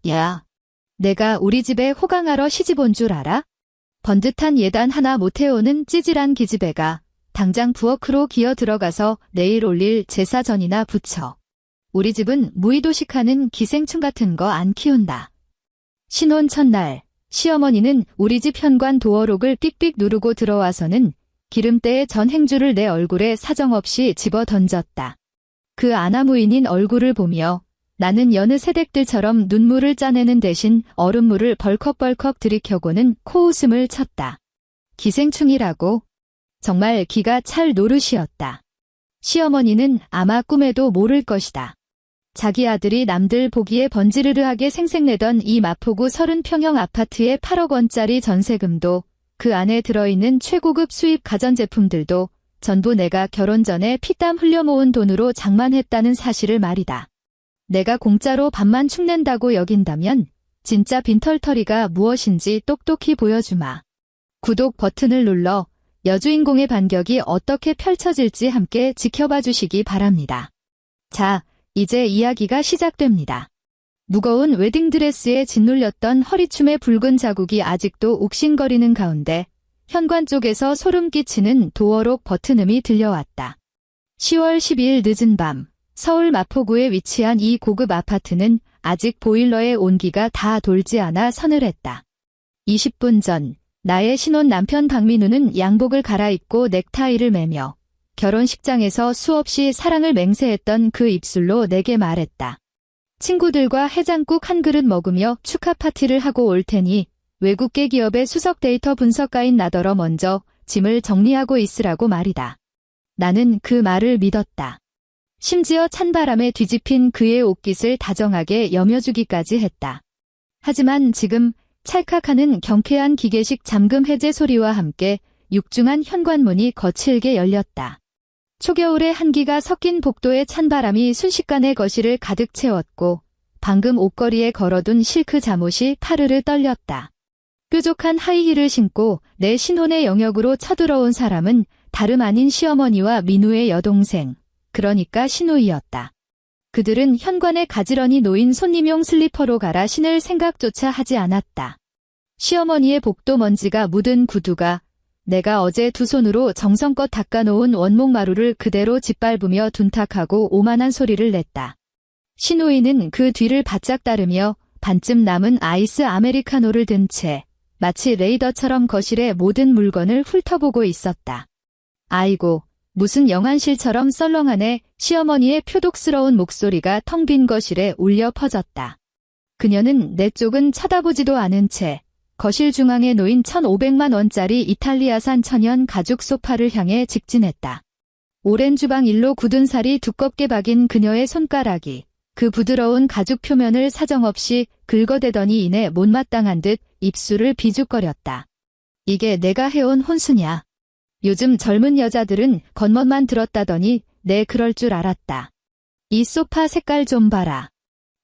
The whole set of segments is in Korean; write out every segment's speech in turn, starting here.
야, 내가 우리 집에 호강하러 시집 온 줄 알아? 번듯한 예단 하나 못해오는 찌질한 기집애가 당장 부엌으로 기어 들어가서 내일 올릴 제사 전이나 부쳐. 우리 집은 무의도식하는 기생충 같은 거 안 키운다. 신혼 첫날, 시어머니는 우리 집 현관 도어록을 삑삑 누르고 들어와서는 기름때에 전 행주를 내 얼굴에 사정없이 집어 던졌다. 그 아나무인인 얼굴을 보며 나는 여느 새댁들처럼 눈물을 짜내는 대신 얼음물을 벌컥벌컥 들이켜고는 코웃음을 쳤다. 기생충이라고? 정말 기가 찰 노릇이었다. 시어머니는 아마 꿈에도 모를 것이다. 자기 아들이 남들 보기에 번지르르하게 생색내던 이 마포구 30평형 아파트의 8억 원짜리 전세금도 그 안에 들어있는 최고급 수입 가전제품들도 전부 내가 결혼 전에 피땀 흘려 모은 돈으로 장만했다는 사실을 말이다. 내가 공짜로 밥만 축낸다고 여긴다면 진짜 빈털터리가 무엇인지 똑똑히 보여주마. 구독 버튼을 눌러 여주인공의 반격이 어떻게 펼쳐질지 함께 지켜봐 주시기 바랍니다. 자, 이제 이야기가 시작됩니다. 무거운 웨딩드레스에 짓눌렸던 허리춤의 붉은 자국이 아직도 욱신거리는 가운데 현관 쪽에서 소름 끼치는 도어록 버튼음이 들려왔다. 10월 12일 늦은 밤, 서울 마포구에 위치한 이 고급 아파트는 아직 보일러의 온기가 다 돌지 않아 서늘했다. 20분 전, 나의 신혼 남편 박민우는 양복을 갈아입고 넥타이를 매며 결혼식장에서 수없이 사랑을 맹세했던 그 입술로 내게 말했다. 친구들과 해장국 한 그릇 먹으며 축하 파티를 하고 올 테니 외국계 기업의 수석 데이터 분석가인 나더러 먼저 짐을 정리하고 있으라고 말이다. 나는 그 말을 믿었다. 심지어 찬바람에 뒤집힌 그의 옷깃을 다정하게 여며주기까지 했다. 하지만 지금 찰칵하는 경쾌한 기계식 잠금 해제 소리와 함께 육중한 현관문이 거칠게 열렸다. 초겨울의 한기가 섞인 복도의 찬바람이 순식간에 거실을 가득 채웠고 방금 옷걸이에 걸어둔 실크 잠옷이 파르르 떨렸다. 뾰족한 하이힐을 신고 내 신혼의 영역으로 쳐들어온 사람은 다름 아닌 시어머니와 민우의 여동생, 그러니까 신우이였다. 그들은 현관에 가지런히 놓인 손님용 슬리퍼로 갈아 신을 생각조차 하지 않았다. 시어머니의 복도 먼지가 묻은 구두가 내가 어제 두 손으로 정성껏 닦아놓은 원목마루를 그대로 짓밟으며 둔탁하고 오만한 소리를 냈다. 신우이는 그 뒤를 바짝 따르며 반쯤 남은 아이스 아메리카노를 든 채 마치 레이더처럼 거실의 모든 물건을 훑어보고 있었다. 아이고, 무슨 영안실처럼 썰렁하네. 시어머니의 표독스러운 목소리가 텅 빈 거실에 울려 퍼졌다. 그녀는 내 쪽은 쳐다보지도 않은 채 거실 중앙에 놓인 1,500만 원짜리 이탈리아산 천연 가죽 소파를 향해 직진했다. 오랜 주방 일로 굳은 살이 두껍게 박인 그녀의 손가락이 그 부드러운 가죽 표면을 사정없이 긁어대더니 이내 못마땅한 듯 입술을 비죽거렸다. 이게 내가 해온 혼수냐. 요즘 젊은 여자들은 겉멋만 들었다더니 내 그럴 줄 알았다. 이 소파 색깔 좀 봐라.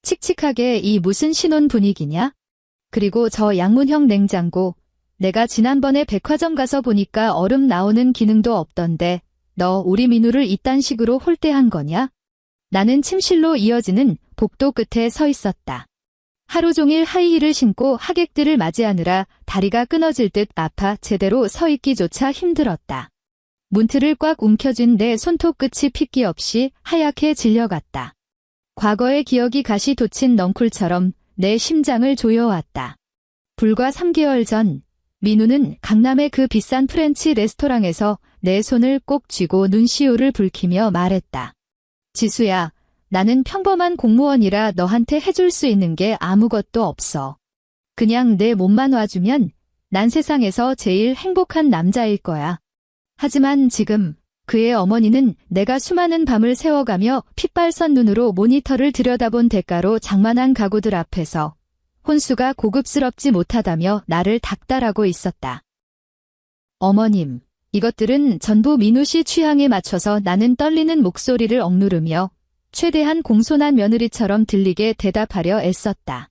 칙칙하게 이 무슨 신혼 분위기냐? 그리고 저 양문형 냉장고, 내가 지난번에 백화점 가서 보니까 얼음 나오는 기능도 없던데 너 우리 민우를 이딴 식으로 홀대한 거냐? 나는 침실로 이어지는 복도 끝에 서 있었다. 하루 종일 하이힐을 신고 하객들을 맞이하느라 다리가 끊어질 듯 아파 제대로 서 있기조차 힘들었다. 문틀을 꽉 움켜쥔 내 손톱 끝이 핏기 없이 하얗게 질려갔다. 과거의 기억이 가시 돋친 넝쿨처럼 내 심장을 조여왔다. 불과 3개월 전 민우는 강남의 그 비싼 프렌치 레스토랑에서 내 손을 꼭 쥐고 눈시울을 붉히며 말했다. 지수야, 나는 평범한 공무원이라 너한테 해줄 수 있는 게 아무것도 없어. 그냥 내 몸만 와주면 난 세상에서 제일 행복한 남자일 거야. 하지만 지금 그의 어머니는 내가 수많은 밤을 새워가며 핏발선 눈으로 모니터를 들여다본 대가로 장만한 가구들 앞에서 혼수가 고급스럽지 못하다며 나를 닥달하고 있었다. 어머님, 이것들은 전부 민우 씨 취향에 맞춰서 나는 떨리는 목소리를 억누르며 최대한 공손한 며느리처럼 들리게 대답하려 애썼다.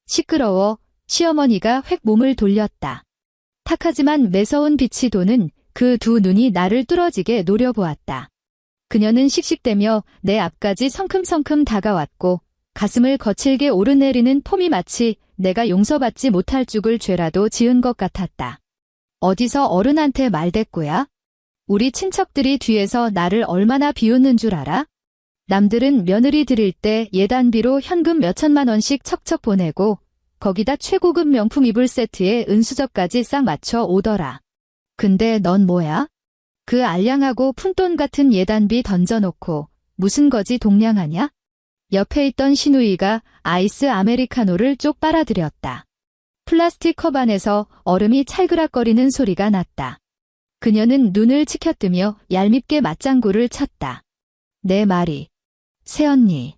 시끄러워. 시어머니가 획 몸을 돌렸다. 탁하지만 매서운 빛이 도는 그 두 눈이 나를 뚫어지게 노려보았다. 그녀는 씩씩대며 내 앞까지 성큼성큼 다가왔고 가슴을 거칠게 오르내리는 폼이 마치 내가 용서받지 못할 죽을 죄라도 지은 것 같았다. 어디서 어른한테 말대꾸야? 우리 친척들이 뒤에서 나를 얼마나 비웃는 줄 알아? 남들은 며느리 들일 때 예단비로 현금 몇천만 원씩 척척 보내고 거기다 최고급 명품 이불 세트에 은수저까지 싹 맞춰 오더라. 근데 넌 뭐야? 그 알량하고 푼돈 같은 예단비 던져놓고 무슨 거지 동냥하냐? 옆에 있던 시누이가 아이스 아메리카노를 쪽 빨아들였다. 플라스틱 컵 안에서 얼음이 찰그락거리는 소리가 났다. 그녀는 눈을 치켜뜨며 얄밉게 맞장구를 쳤다. 내 말이. 새언니.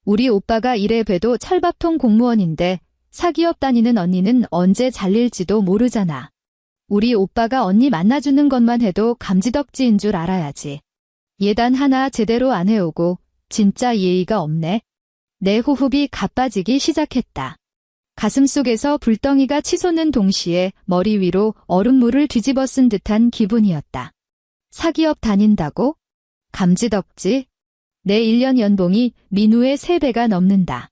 우리 오빠가 이래봬도 철밥통 공무원인데 사기업 다니는 언니는 언제 잘릴지도 모르잖아. 우리 오빠가 언니 만나주는 것만 해도 감지덕지인 줄 알아야지. 예단 하나 제대로 안 해오고 진짜 예의가 없네. 내 호흡이 가빠지기 시작했다. 가슴속에서 불덩이가 치솟는 동시에 머리 위로 얼음물을 뒤집어 쓴 듯한 기분이었다. 사기업 다닌다고? 감지덕지? 내 1년 연봉이 민우의 3배가 넘는다.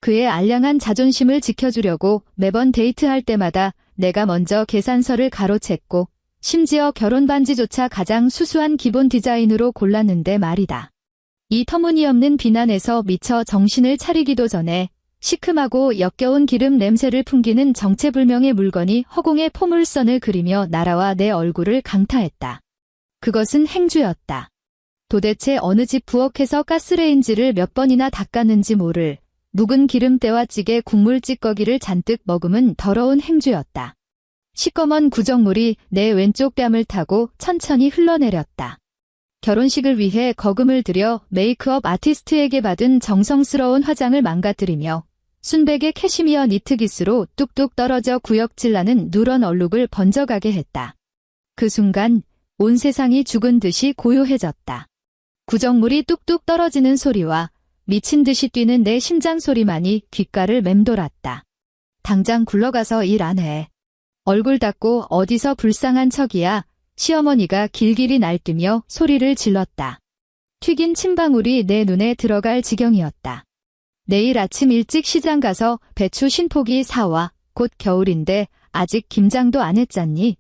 그의 알량한 자존심을 지켜주려고 매번 데이트할 때마다 내가 먼저 계산서를 가로챘고 심지어 결혼 반지조차 가장 수수한 기본 디자인으로 골랐는데 말이다. 이 터무니없는 비난에서 미처 정신을 차리기도 전에 시큼하고 역겨운 기름 냄새를 풍기는 정체불명의 물건이 허공에 포물선을 그리며 날아와 내 얼굴을 강타했다. 그것은 행주였다. 도대체 어느 집 부엌에서 가스레인지를 몇 번이나 닦았는지 모를 묵은 기름때와 찌개 국물 찌꺼기를 잔뜩 머금은 더러운 행주였다. 시꺼먼 구정물이 내 왼쪽 뺨을 타고 천천히 흘러내렸다. 결혼식을 위해 거금을 들여 메이크업 아티스트에게 받은 정성스러운 화장을 망가뜨리며 순백의 캐시미어 니트기스로 뚝뚝 떨어져 구역질 나는 누런 얼룩을 번져가게 했다. 그 순간 온 세상이 죽은 듯이 고요해졌다. 구정물이 뚝뚝 떨어지는 소리와 미친 듯이 뛰는 내 심장 소리만이 귓가를 맴돌았다. 당장 굴러가서 일 안 해. 얼굴 닦고 어디서 불쌍한 척이야. 시어머니가 길길이 날뛰며 소리를 질렀다. 튀긴 침방울이 내 눈에 들어갈 지경이었다. 내일 아침 일찍 시장 가서 배추 신포기 사와. 곧 겨울인데 아직 김장도 안 했잖니.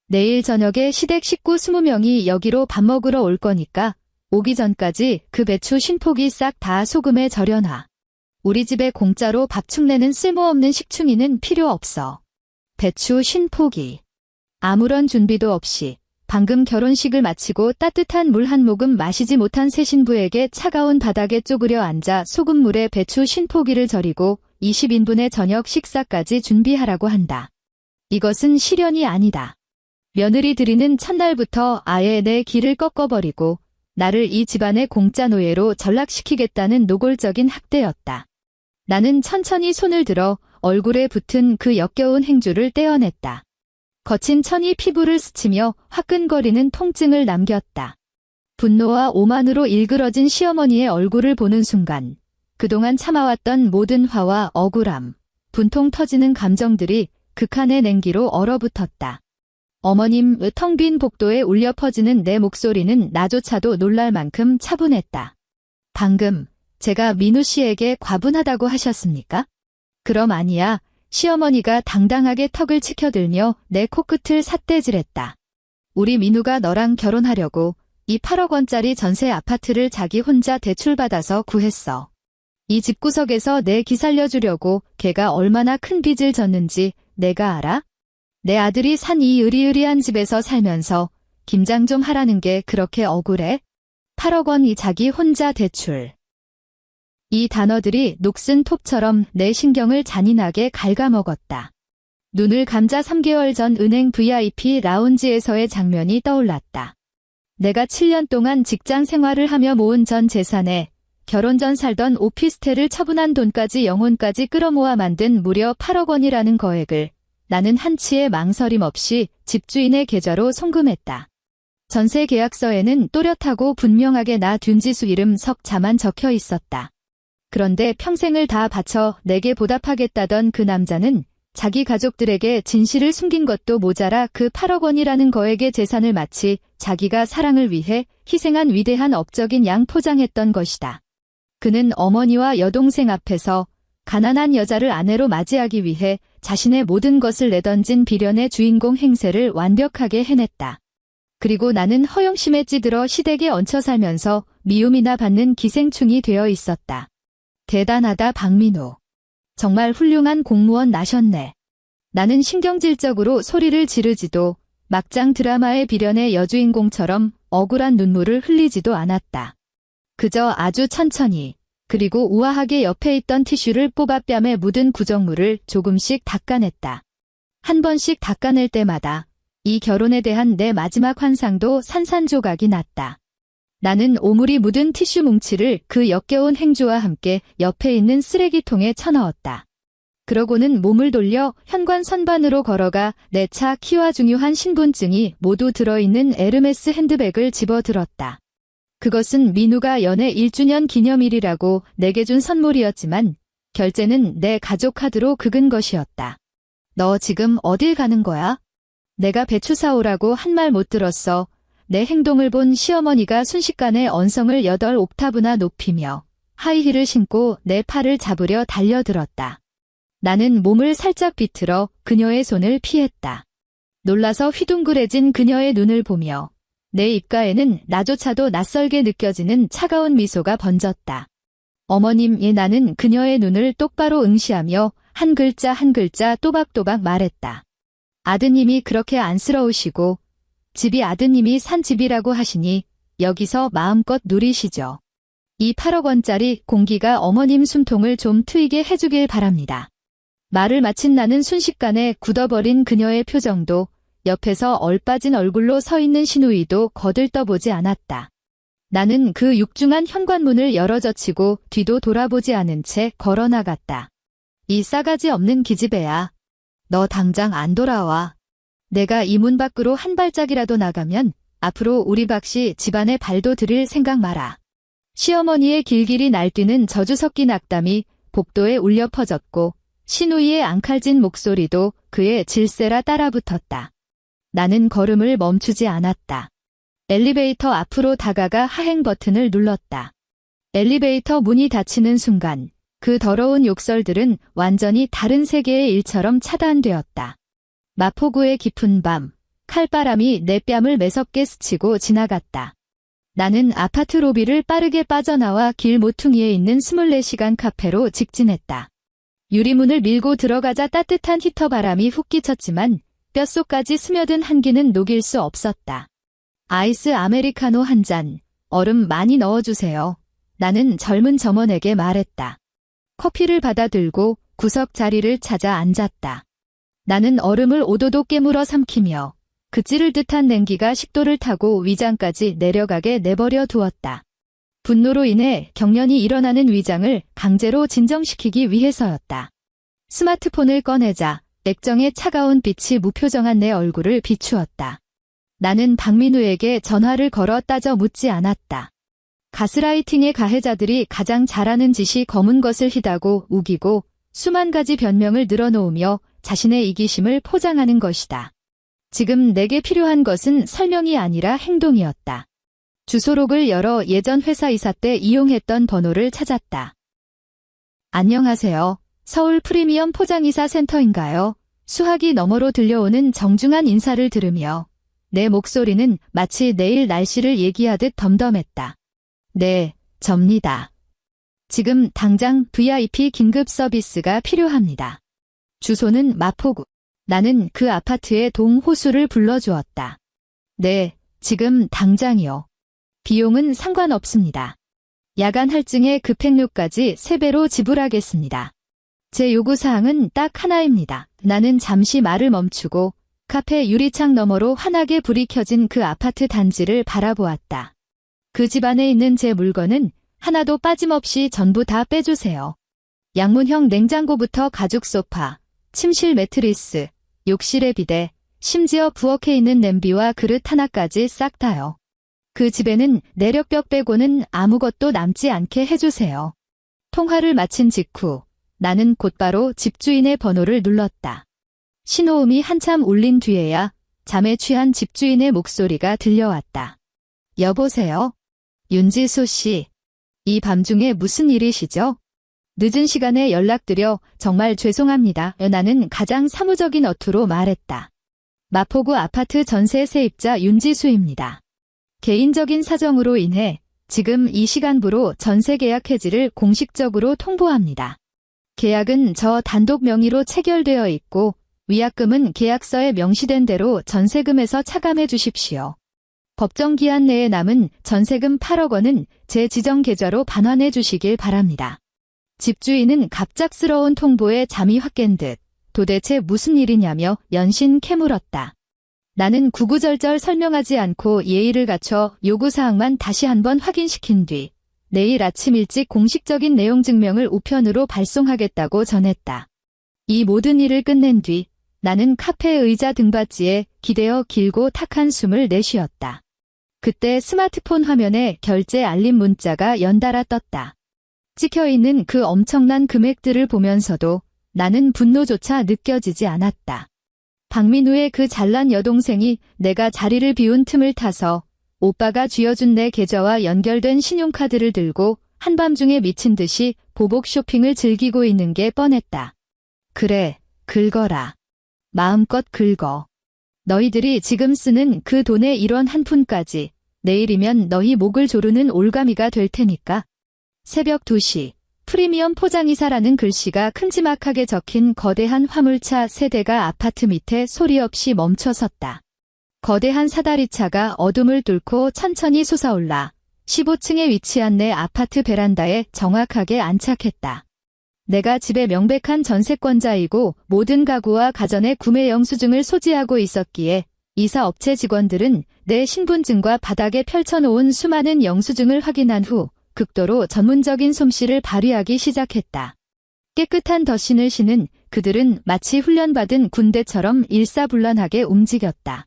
내일 저녁에 시댁 식구 20명이 여기로 밥 먹으러 올 거니까 오기 전까지 그 배추 신포기 싹 다 소금에 절여놔. 우리 집에 공짜로 밥축 내는 쓸모없는 식충이는 필요 없어. 배추 신포기. 아무런 준비도 없이 방금 결혼식을 마치고 따뜻한 물 한 모금 마시지 못한 새 신부에게 차가운 바닥에 쪼그려 앉아 소금물에 배추 신포기를 절이고 20인분의 저녁 식사까지 준비하라고 한다. 이것은 시련이 아니다. 며느리 들이는 첫날부터 아예 내 길을 꺾어버리고 나를 이 집안의 공짜 노예로 전락시키겠다는 노골적인 학대였다. 나는 천천히 손을 들어 얼굴에 붙은 그 역겨운 행주를 떼어냈다. 거친 천이 피부를 스치며 화끈거리는 통증을 남겼다. 분노와 오만으로 일그러진 시어머니의 얼굴을 보는 순간 그동안 참아왔던 모든 화와 억울함, 분통 터지는 감정들이 극한의 냉기로 얼어붙었다. 어머님 텅 빈 복도에 울려 퍼지는 내 목소리는 나조차도 놀랄 만큼 차분했다. 방금 제가 민우 씨에게 과분하다고 하셨습니까? 그럼 아니야. 시어머니가 당당하게 턱을 치켜들며 내 코끝을 삿대질했다. 우리 민우가 너랑 결혼하려고 이 8억 원짜리 전세 아파트를 자기 혼자 대출받아서 구했어. 이 집구석에서 내 기 살려주려고 걔가 얼마나 큰 빚을 졌는지 내가 알아? 내 아들이 산 이 으리으리한 집에서 살면서 김장 좀 하라는 게 그렇게 억울해? 8억 원이 자기 혼자 대출. 이 단어들이 녹슨 톱처럼 내 신경을 잔인하게 갉아먹었다. 눈을 감자 3개월 전 은행 VIP 라운지에서의 장면이 떠올랐다. 내가 7년 동안 직장 생활을 하며 모은 전 재산에 결혼 전 살던 오피스텔을 처분한 돈까지 영혼까지 끌어모아 만든 무려 8억 원이라는 거액을 나는 한치의 망설임 없이 집주인의 계좌로 송금했다. 전세 계약서에는 또렷하고 분명하게 나 듄지수 이름 석자만 적혀 있었다. 그런데 평생을 다 바쳐 내게 보답하겠다던 그 남자는 자기 가족들에게 진실을 숨긴 것도 모자라 그 8억 원이라는 거액의 재산을 마치 자기가 사랑을 위해 희생한 위대한 업적인 양 포장했던 것이다. 그는 어머니와 여동생 앞에서 가난한 여자를 아내로 맞이하기 위해 자신의 모든 것을 내던진 비련의 주인공 행세를 완벽하게 해냈다. 그리고 나는 허영심에 찌들어 시댁에 얹혀 살면서 미움이나 받는 기생충이 되어 있었다. 대단하다 박민우. 정말 훌륭한 공무원 나셨네. 나는 신경질적으로 소리를 지르지도 막장 드라마의 비련의 여주인공처럼 억울한 눈물을 흘리지도 않았다. 그저 아주 천천히 그리고 우아하게 옆에 있던 티슈를 뽑아 뺨에 묻은 구정물을 조금씩 닦아냈다. 한 번씩 닦아낼 때마다 이 결혼에 대한 내 마지막 환상도 산산조각이 났다. 나는 오물이 묻은 티슈 뭉치를 그 역겨운 행주와 함께 옆에 있는 쓰레기통에 쳐넣었다. 그러고는 몸을 돌려 현관 선반으로 걸어가 내 차 키와 중요한 신분증이 모두 들어있는 에르메스 핸드백을 집어들었다. 그것은 민우가 연애 1주년 기념일이라고 내게 준 선물이었지만 결제는 내 가족 카드로 긁은 것이었다. 너 지금 어딜 가는 거야? 내가 배추 사오라고 한 말 못 들었어. 내 행동을 본 시어머니가 순식간에 언성을 8옥타브나 높이며 하이힐을 신고 내 팔을 잡으려 달려들었다. 나는 몸을 살짝 비틀어 그녀의 손을 피했다. 놀라서 휘둥그레진 그녀의 눈을 보며 내 입가에는 나조차도 낯설게 느껴지는 차가운 미소가 번졌다. 어머님, 나는 그녀의 눈을 똑바로 응시하며 한 글자 한 글자 또박또박 말했다. 아드님이 그렇게 안쓰러우시고 집이 아드님이 산 집이라고 하시니 여기서 마음껏 누리시죠. 이 8억 원짜리 공기가 어머님 숨통을 좀 트이게 해주길 바랍니다. 말을 마친 나는 순식간에 굳어버린 그녀의 표정도 옆에서 얼빠진 얼굴로 서 있는 신우이도 거들떠보지 않았다. 나는 그 육중한 현관문을 열어젖히고 뒤도 돌아보지 않은 채 걸어나갔다. 이 싸가지 없는 기집애야. 너 당장 안 돌아와. 내가 이 문 밖으로 한 발짝이라도 나가면 앞으로 우리 박씨 집안에 발도 들일 생각 마라. 시어머니의 길길이 날뛰는 저주 섞인 악담이 복도에 울려 퍼졌고 신우이의 앙칼진 목소리도 그의 질세라 따라붙었다. 나는 걸음을 멈추지 않았다. 엘리베이터 앞으로 다가가 하행 버튼을 눌렀다. 엘리베이터 문이 닫히는 순간 그 더러운 욕설들은 완전히 다른 세계의 일처럼 차단되었다. 마포구의 깊은 밤, 칼바람이 내 뺨을 매섭게 스치고 지나갔다. 나는 아파트 로비를 빠르게 빠져나와 길 모퉁이에 있는 24시간 카페로 직진했다. 유리문을 밀고 들어가자 따뜻한 히터 바람이 훅 끼쳤지만 뼛속까지 스며든 한기는 녹일 수 없었다. 아이스 아메리카노 한 잔, 얼음 많이 넣어주세요. 나는 젊은 점원에게 말했다. 커피를 받아들고 구석 자리를 찾아 앉았다. 나는 얼음을 오도독 깨물어 삼키며 그 찌를 듯한 냉기가 식도를 타고 위장까지 내려가게 내버려 두었다. 분노로 인해 경련이 일어나는 위장을 강제로 진정시키기 위해서였다. 스마트폰을 꺼내자 액정의 차가운 빛이 무표정한 내 얼굴을 비추었다. 나는 박민우에게 전화를 걸어 따져 묻지 않았다. 가스라이팅의 가해자들이 가장 잘하는 짓이 검은 것을 희다고 우기고 수만 가지 변명을 늘어놓으며 자신의 이기심을 포장하는 것이다. 지금 내게 필요한 것은 설명이 아니라 행동이었다. 주소록을 열어 예전 회사 이사 때 이용했던 번호를 찾았다. 안녕하세요. 서울 프리미엄 포장이사 센터인가요? 수화기 너머로 들려오는 정중한 인사를 들으며 내 목소리는 마치 내일 날씨를 얘기하듯 덤덤했다. 네, 접니다. 지금 당장 VIP 긴급 서비스가 필요합니다. 주소는 마포구. 나는 그 아파트의 동호수를 불러주었다. 네, 지금 당장이요. 비용은 상관없습니다. 야간 할증에 급행료까지 3배로 지불하겠습니다. 제 요구사항은 딱 하나입니다. 나는 잠시 말을 멈추고 카페 유리창 너머로 환하게 불이 켜진 그 아파트 단지를 바라보았다. 그 집 안에 있는 제 물건은 하나도 빠짐없이 전부 다 빼주세요. 양문형 냉장고부터 가죽 소파, 침실 매트리스, 욕실의 비데, 심지어 부엌에 있는 냄비와 그릇 하나까지 싹 다요. 그 집에는 내력벽 빼고는 아무것도 남지 않게 해주세요. 통화를 마친 직후 나는 곧바로 집주인의 번호를 눌렀다. 신호음이 한참 울린 뒤에야 잠에 취한 집주인의 목소리가 들려왔다. 여보세요? 윤지수 씨. 이 밤중에 무슨 일이시죠? 늦은 시간에 연락드려 정말 죄송합니다. 나는 가장 사무적인 어투로 말했다. 마포구 아파트 전세 세입자 윤지수입니다. 개인적인 사정으로 인해 지금 이 시간부로 전세 계약 해지를 공식적으로 통보합니다. 계약은 저 단독 명의로 체결되어 있고 위약금은 계약서에 명시된 대로 전세금에서 차감해 주십시오. 법정 기한 내에 남은 전세금 8억 원은 제 지정 계좌로 반환해 주시길 바랍니다. 집주인은 갑작스러운 통보에 잠이 확 깬 듯 도대체 무슨 일이냐며 연신 캐물었다. 나는 구구절절 설명하지 않고 예의를 갖춰 요구사항만 다시 한번 확인시킨 뒤 내일 아침 일찍 공식적인 내용 증명을 우편으로 발송하겠다고 전했다. 이 모든 일을 끝낸 뒤 나는 카페 의자 등받이에 기대어 길고 탁한 숨을 내쉬었다. 그때 스마트폰 화면에 결제 알림 문자가 연달아 떴다. 찍혀있는 그 엄청난 금액들을 보면서도 나는 분노조차 느껴지지 않았다. 박민우의 그 잘난 여동생이 내가 자리를 비운 틈을 타서 오빠가 쥐어준 내 계좌와 연결된 신용카드를 들고 한밤중에 미친 듯이 보복 쇼핑을 즐기고 있는 게 뻔했다. 그래, 긁어라. 마음껏 긁어. 너희들이 지금 쓰는 그 돈의 1원 한 푼까지 내일이면 너희 목을 조르는 올가미가 될 테니까. 새벽 2시, 프리미엄 포장이사라는 글씨가 큼지막하게 적힌 거대한 화물차 세 대가 아파트 밑에 소리 없이 멈춰 섰다. 거대한 사다리차가 어둠을 뚫고 천천히 솟아올라 15층에 위치한 내 아파트 베란다에 정확하게 안착했다. 내가 집의 명백한 전세권자이고 모든 가구와 가전의 구매 영수증을 소지하고 있었기에 이사업체 직원들은 내 신분증과 바닥에 펼쳐놓은 수많은 영수증을 확인한 후 극도로 전문적인 솜씨를 발휘하기 시작했다. 깨끗한 덧신을 신은 그들은 마치 훈련받은 군대처럼 일사불란하게 움직였다.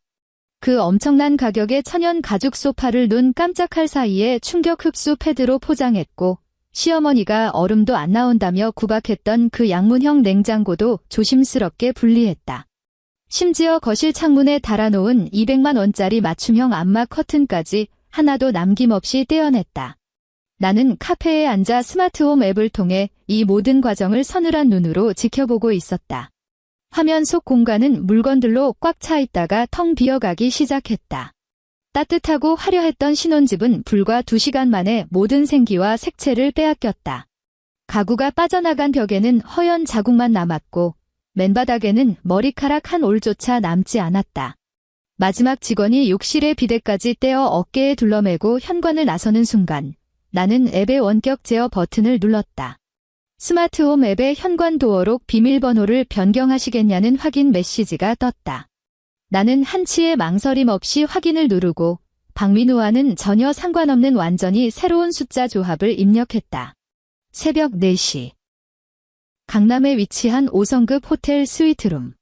그 엄청난 가격의 천연 가죽 소파를 눈 깜짝할 사이에 충격 흡수 패드로 포장했고 시어머니가 얼음도 안 나온다며 구박했던 그 양문형 냉장고도 조심스럽게 분리했다. 심지어 거실 창문에 달아놓은 200만 원짜리 맞춤형 암막 커튼까지 하나도 남김없이 떼어냈다. 나는 카페에 앉아 스마트홈 앱을 통해 이 모든 과정을 서늘한 눈으로 지켜보고 있었다. 화면 속 공간은 물건들로 꽉 차 있다가 텅 비어가기 시작했다. 따뜻하고 화려했던 신혼집은 불과 2시간 만에 모든 생기와 색채를 빼앗겼다. 가구가 빠져나간 벽에는 허연 자국만 남았고 맨바닥에는 머리카락 한 올조차 남지 않았다. 마지막 직원이 욕실의 비데까지 떼어 어깨에 둘러매고 현관을 나서는 순간 나는 앱의 원격 제어 버튼을 눌렀다. 스마트홈 앱의 현관 도어록 비밀번호를 변경하시겠냐는 확인 메시지가 떴다. 나는 한치의 망설임 없이 확인을 누르고 박민우와는 전혀 상관없는 완전히 새로운 숫자 조합을 입력했다. 새벽 4시. 강남에 위치한 5성급 호텔 스위트룸.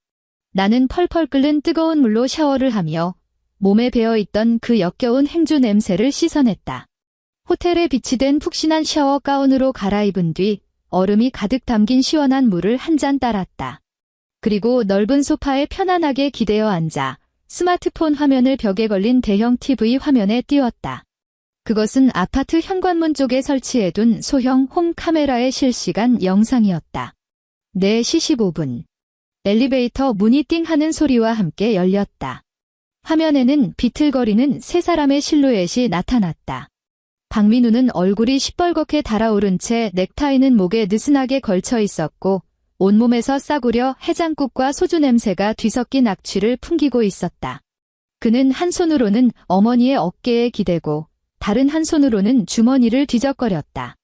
나는 펄펄 끓는 뜨거운 물로 샤워를 하며 몸에 배어있던 그 역겨운 행주 냄새를 씻어냈다. 호텔에 비치된 푹신한 샤워 가운으로 갈아입은 뒤 얼음이 가득 담긴 시원한 물을 한 잔 따랐다. 그리고 넓은 소파에 편안하게 기대어 앉아 스마트폰 화면을 벽에 걸린 대형 TV 화면에 띄웠다. 그것은 아파트 현관문 쪽에 설치해둔 소형 홈 카메라의 실시간 영상이었다. 4시 15분. 엘리베이터 문이 띵 하는 소리와 함께 열렸다. 화면에는 비틀거리는 세 사람의 실루엣이 나타났다. 박민우는 얼굴이 시뻘겋게 달아오른 채 넥타이는 목에 느슨하게 걸쳐 있었고 온몸에서 싸구려 해장국과 소주 냄새가 뒤섞인 악취를 풍기고 있었다. 그는 한 손으로는 어머니의 어깨에 기대고 다른 한 손으로는 주머니를 뒤적거렸다.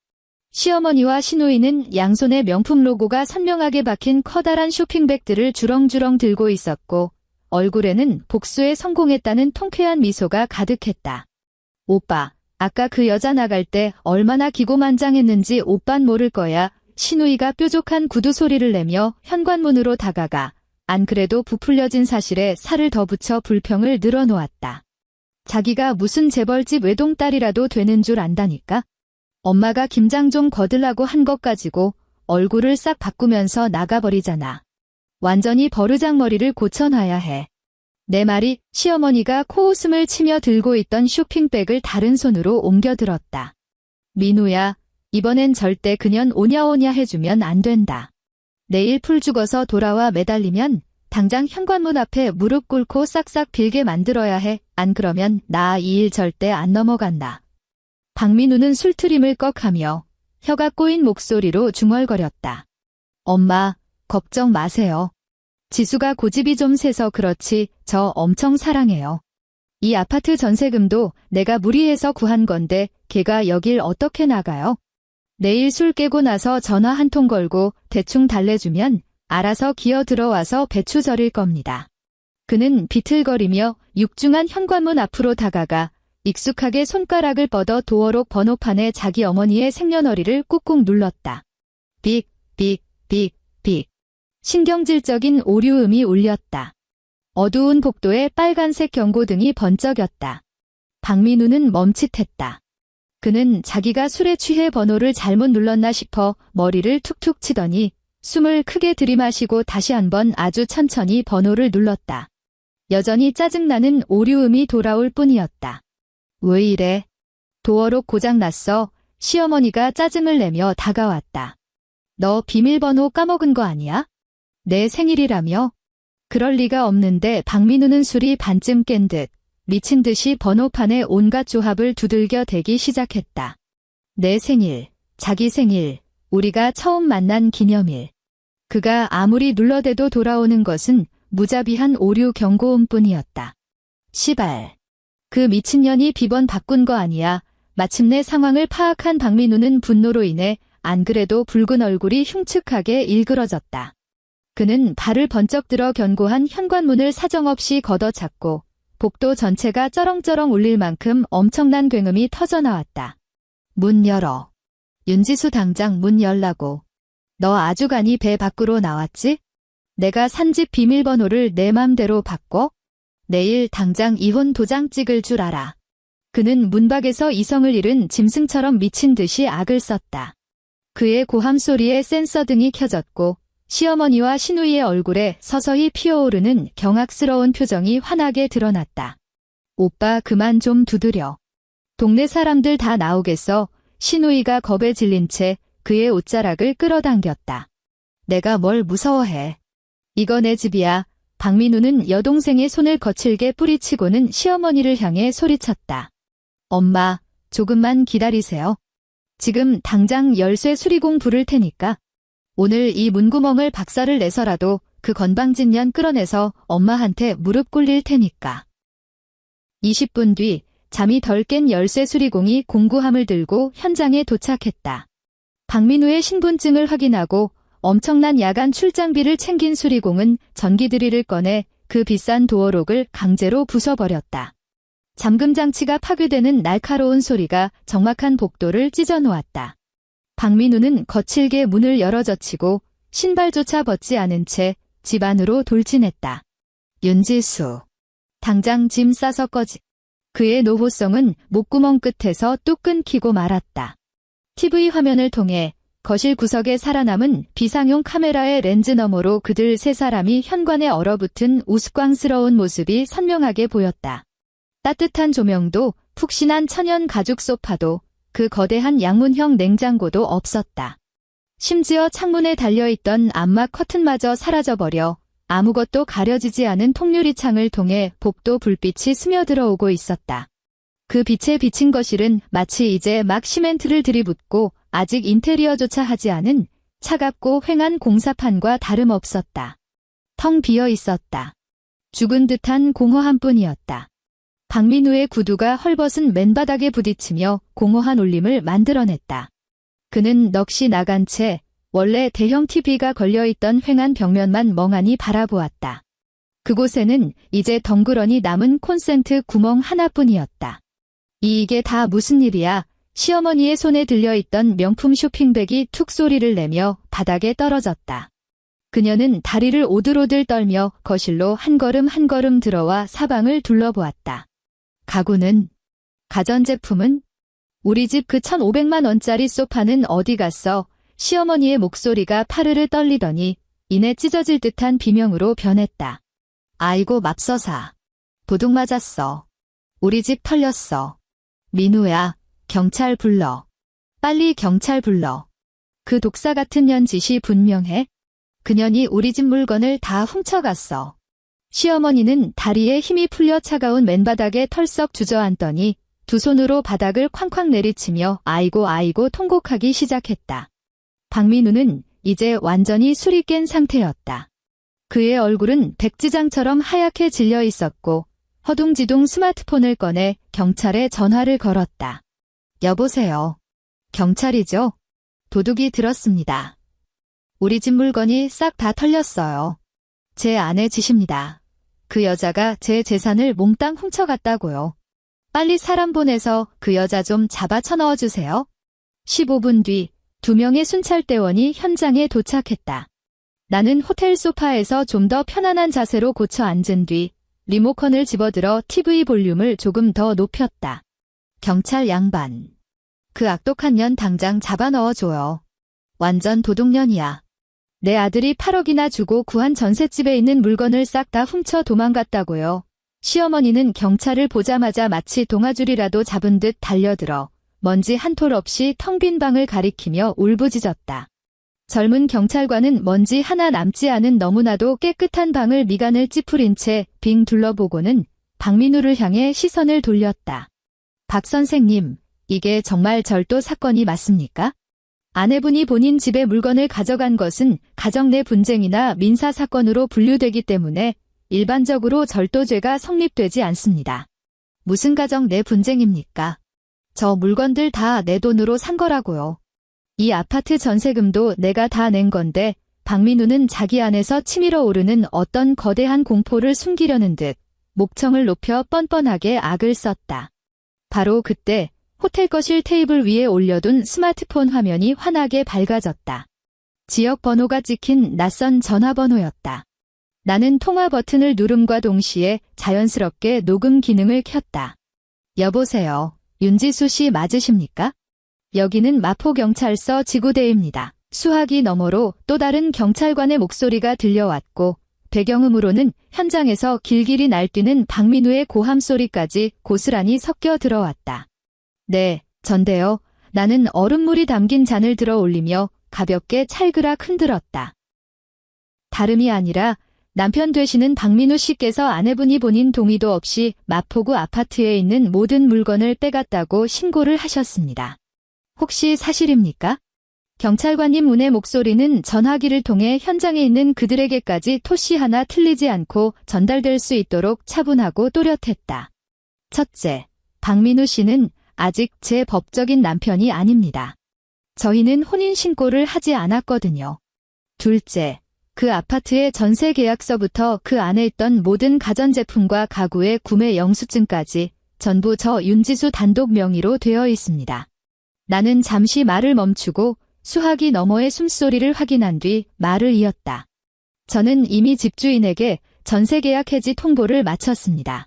시어머니와 시누이는 양손에 명품 로고가 선명하게 박힌 커다란 쇼핑백들을 주렁주렁 들고 있었고 얼굴에는 복수에 성공했다는 통쾌한 미소가 가득했다. 오빠, 아까 그 여자 나갈 때 얼마나 기고만장했는지 오빤 모를 거야. 시누이가 뾰족한 구두 소리를 내며 현관문으로 다가가 안 그래도 부풀려진 사실에 살을 더 붙여 불평을 늘어놓았다. 자기가 무슨 재벌집 외동딸이라도 되는 줄 안다니까? 엄마가 김장 좀 거들라고 한 것 가지고 얼굴을 싹 바꾸면서 나가버리잖아. 완전히 버르장머리를 고쳐놔야 해. 내 말이 시어머니가 코웃음을 치며 들고 있던 쇼핑백을 다른 손으로 옮겨들었다. 민우야, 이번엔 절대 그년 오냐오냐 해주면 안 된다. 내일 풀 죽어서 돌아와 매달리면 당장 현관문 앞에 무릎 꿇고 싹싹 빌게 만들어야 해. 안 그러면 나 이 일 절대 안 넘어간다. 박민우는 술트림을 꺽하며 혀가 꼬인 목소리로 중얼거렸다. 엄마, 걱정 마세요. 지수가 고집이 좀 세서 그렇지 저 엄청 사랑해요. 이 아파트 전세금도 내가 무리해서 구한 건데 걔가 여길 어떻게 나가요? 내일 술 깨고 나서 전화 한 통 걸고 대충 달래주면 알아서 기어 들어와서 배추 절일 겁니다. 그는 비틀거리며 육중한 현관문 앞으로 다가가 익숙하게 손가락을 뻗어 도어록 번호판에 자기 어머니의 생년월일을 꾹꾹 눌렀다. 빅, 빅, 빅, 빅. 신경질적인 오류음이 울렸다. 어두운 복도에 빨간색 경고등이 번쩍였다. 박민우는 멈칫했다. 그는 자기가 술에 취해 번호를 잘못 눌렀나 싶어 머리를 툭툭 치더니 숨을 크게 들이마시고 다시 한번 아주 천천히 번호를 눌렀다. 여전히 짜증나는 오류음이 돌아올 뿐이었다. 왜 이래? 도어록 고장났어. 시어머니가 짜증을 내며 다가왔다. 너 비밀번호 까먹은 거 아니야? 내 생일이라며? 그럴 리가 없는데 박민우는 술이 반쯤 깬 듯 미친 듯이 번호판에 온갖 조합을 두들겨 대기 시작했다. 내 생일, 자기 생일, 우리가 처음 만난 기념일. 그가 아무리 눌러대도 돌아오는 것은 무자비한 오류 경고음뿐이었다. 시발. 그 미친년이 비번 바꾼 거 아니야. 마침내 상황을 파악한 박민우는 분노로 인해 안 그래도 붉은 얼굴이 흉측하게 일그러졌다. 그는 발을 번쩍 들어 견고한 현관문을 사정없이 걷어찼고 복도 전체가 쩌렁쩌렁 울릴 만큼 엄청난 굉음이 터져나왔다. 문 열어. 윤지수 당장 문 열라고. 너 아주간이 배 밖으로 나왔지? 내가 산 집 비밀번호를 내 맘대로 바꿔? 내일 당장 이혼 도장 찍을 줄 알아. 그는 문밖에서 이성을 잃은 짐승처럼 미친 듯이 악을 썼다. 그의 고함 소리에 센서등이 켜졌고 시어머니와 시누이의 얼굴에 서서히 피어오르는 경악스러운 표정이 환하게 드러났다. 오빠 그만 좀 두드려. 동네 사람들 다 나오겠어. 시누이가 겁에 질린 채 그의 옷자락을 끌어당겼다. 내가 뭘 무서워해. 이거 내 집이야. 박민우는 여동생의 손을 거칠게 뿌리치고는 시어머니를 향해 소리쳤다. 엄마, 조금만 기다리세요. 지금 당장 열쇠 수리공 부를 테니까. 오늘 이 문구멍을 박살을 내서라도 그 건방진 년 끌어내서 엄마한테 무릎 꿇릴 테니까. 20분 뒤 잠이 덜 깬 열쇠 수리공이 공구함을 들고 현장에 도착했다. 박민우의 신분증을 확인하고 엄청난 야간 출장비를 챙긴 수리공은 전기 드릴을 꺼내 그 비싼 도어록을 강제로 부숴버렸다. 잠금 장치가 파괴되는 날카로운 소리가 적막한 복도를 찢어놓았다. 박민우는 거칠게 문을 열어젖히고 신발조차 벗지 않은 채 집 안으로 돌진했다. 윤지수. 당장 짐 싸서 꺼지. 그의 노호성은 목구멍 끝에서 뚝 끊기고 말았다. TV 화면을 통해 거실 구석에 살아남은 비상용 카메라의 렌즈 너머로 그들 세 사람이 현관에 얼어붙은 우스꽝스러운 모습이 선명하게 보였다. 따뜻한 조명도 푹신한 천연 가죽 소파도 그 거대한 양문형 냉장고도 없었다. 심지어 창문에 달려있던 암막 커튼마저 사라져버려 아무것도 가려지지 않은 통유리 창을 통해 복도 불빛이 스며들어오고 있었다. 그 빛에 비친 거실은 마치 이제 막 시멘트를 들이붓고 아직 인테리어조차 하지 않은 차갑고 휑한 공사판과 다름없었다. 텅 비어 있었다. 죽은 듯한 공허함 뿐이었다. 박민우의 구두가 헐벗은 맨바닥에 부딪히며 공허한 울림을 만들어냈다. 그는 넋이 나간 채 원래 대형 TV가 걸려있던 휑한 벽면만 멍하니 바라보았다. 그곳에는 이제 덩그러니 남은 콘센트 구멍 하나뿐이었다. 이게 다 무슨 일이야? 시어머니의 손에 들려있던 명품 쇼핑백이 툭 소리를 내며 바닥에 떨어졌다. 그녀는 다리를 오들오들 떨며 거실로 한 걸음 한 걸음 들어와 사방을 둘러보았다. 가구는? 가전제품은? 우리 집 그 1,500만 원짜리 소파는 어디 갔어? 시어머니의 목소리가 파르르 떨리더니 이내 찢어질 듯한 비명으로 변했다. 아이고 맙서사. 도둑 맞았어. 우리 집 털렸어. 민우야, 경찰 불러. 빨리 경찰 불러. 그 독사 같은 년 짓이 분명해. 그년이 우리 집 물건을 다 훔쳐갔어. 시어머니는 다리에 힘이 풀려 차가운 맨바닥에 털썩 주저앉더니 두 손으로 바닥을 쾅쾅 내리치며 아이고 아이고 통곡하기 시작했다. 박민우는 이제 완전히 술이 깬 상태였다. 그의 얼굴은 백지장처럼 하얗게 질려 있었고 허둥지둥 스마트폰을 꺼내 경찰에 전화를 걸었다. 여보세요. 경찰이죠? 도둑이 들었습니다. 우리 집 물건이 싹 다 털렸어요. 제 아내 짓입니다. 그 여자가 제 재산을 몽땅 훔쳐갔다고요. 빨리 사람 보내서 그 여자 좀 잡아 쳐넣어 주세요. 15분 뒤 2명의 순찰대원이 현장에 도착했다. 나는 호텔 소파에서 좀 더 편안한 자세로 고쳐 앉은 뒤 리모컨을 집어들어 TV 볼륨을 조금 더 높였다. 경찰 양반. 그 악독한 년 당장 잡아 넣어줘요. 완전 도둑년이야. 내 아들이 8억이나 주고 구한 전셋집에 있는 물건을 싹 다 훔쳐 도망갔다고요. 시어머니는 경찰을 보자마자 마치 동아줄이라도 잡은 듯 달려들어 먼지 한 톨 없이 텅 빈 방을 가리키며 울부짖었다. 젊은 경찰관은 먼지 하나 남지 않은 너무나도 깨끗한 방을 미간을 찌푸린 채 빙 둘러보고는 박민우를 향해 시선을 돌렸다. 박 선생님, 이게 정말 절도 사건이 맞습니까? 아내분이 본인 집에 물건을 가져간 것은 가정 내 분쟁이나 민사 사건으로 분류되기 때문에 일반적으로 절도죄가 성립되지 않습니다. 무슨 가정 내 분쟁입니까? 저 물건들 다 내 돈으로 산 거라고요. 이 아파트 전세금도 내가 다 낸 건데 박민우는 자기 안에서 치밀어 오르는 어떤 거대한 공포를 숨기려는 듯 목청을 높여 뻔뻔하게 악을 썼다. 바로 그때 호텔 거실 테이블 위에 올려둔 스마트폰 화면이 환하게 밝아졌다. 지역 번호가 찍힌 낯선 전화번호였다. 나는 통화 버튼을 누름과 동시에 자연스럽게 녹음 기능을 켰다. 여보세요. 윤지수 씨 맞으십니까? 여기는 마포경찰서 지구대입니다. 수화기 너머로 또 다른 경찰관의 목소리가 들려왔고 배경음으로는 현장에서 길길이 날뛰는 박민우의 고함 소리까지 고스란히 섞여 들어왔다. 네, 전데요. 나는 얼음물이 담긴 잔을 들어 올리며 가볍게 찰그락 흔들었다. 다름이 아니라 남편 되시는 박민우 씨께서 아내분이 본인 동의도 없이 마포구 아파트에 있는 모든 물건을 빼갔다고 신고를 하셨습니다. 혹시 사실입니까? 경찰관님 문의 목소리는 전화기를 통해 현장에 있는 그들에게까지 토시 하나 틀리지 않고 전달될 수 있도록 차분하고 또렷했다. 첫째, 박민우 씨는 아직 제 법적인 남편이 아닙니다. 저희는 혼인신고를 하지 않았거든요. 둘째, 그 아파트의 전세 계약서부터 그 안에 있던 모든 가전제품과 가구의 구매 영수증까지 전부 저 윤지수 단독 명의로 되어 있습니다. 나는 잠시 말을 멈추고 수화기 너머의 숨소리를 확인한 뒤 말을 이었다. 저는 이미 집주인에게 전세계약 해지 통보를 마쳤습니다.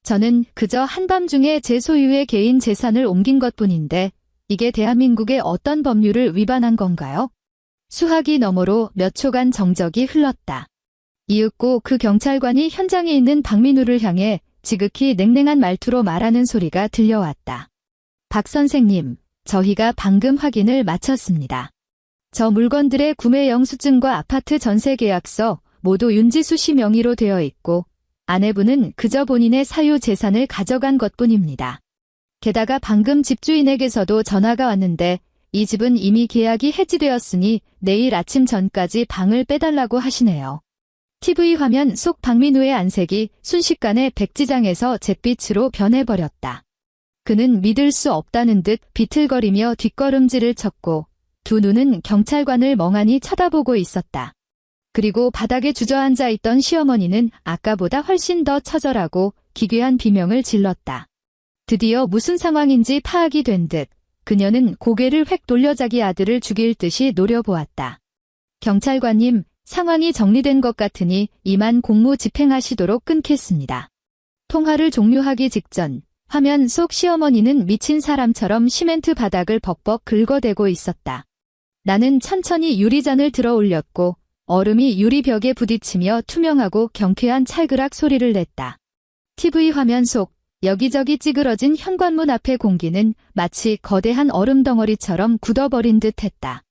저는 그저 한밤중에 제 소유의 개인 재산을 옮긴 것뿐인데 이게 대한민국의 어떤 법률을 위반한 건가요? 수화기 너머로 몇 초간 정적이 흘렀다. 이윽고 그 경찰관이 현장에 있는 박민우를 향해 지극히 냉랭한 말투로 말하는 소리가 들려왔다. 박 선생님, 저희가 방금 확인을 마쳤습니다. 저 물건들의 구매 영수증과 아파트 전세 계약서 모두 윤지수 씨 명의로 되어 있고 아내분은 그저 본인의 사유 재산을 가져간 것뿐입니다. 게다가 방금 집주인에게서도 전화가 왔는데 이 집은 이미 계약이 해지되었으니 내일 아침 전까지 방을 빼달라고 하시네요. TV 화면 속 박민우의 안색이 순식간에 백지장에서 잿빛으로 변해버렸다. 그는 믿을 수 없다는 듯 비틀거리며 뒷걸음질을 쳤고 두 눈은 경찰관을 멍하니 쳐다보고 있었다. 그리고 바닥에 주저앉아 있던 시어머니는 아까보다 훨씬 더 처절하고 기괴한 비명을 질렀다. 드디어 무슨 상황인지 파악이 된 듯 그녀는 고개를 획 돌려 자기 아들을 죽일 듯이 노려보았다. 경찰관님, 상황이 정리된 것 같으니 이만 공무 집행하시도록 끊겠습니다. 통화를 종료하기 직전 화면 속 시어머니는 미친 사람처럼 시멘트 바닥을 벅벅 긁어대고 있었다. 나는 천천히 유리잔을 들어 올렸고 얼음이 유리벽에 부딪히며 투명하고 경쾌한 찰그락 소리를 냈다. TV 화면 속 여기저기 찌그러진 현관문 앞의 공기는 마치 거대한 얼음 덩어리처럼 굳어버린 듯 했다.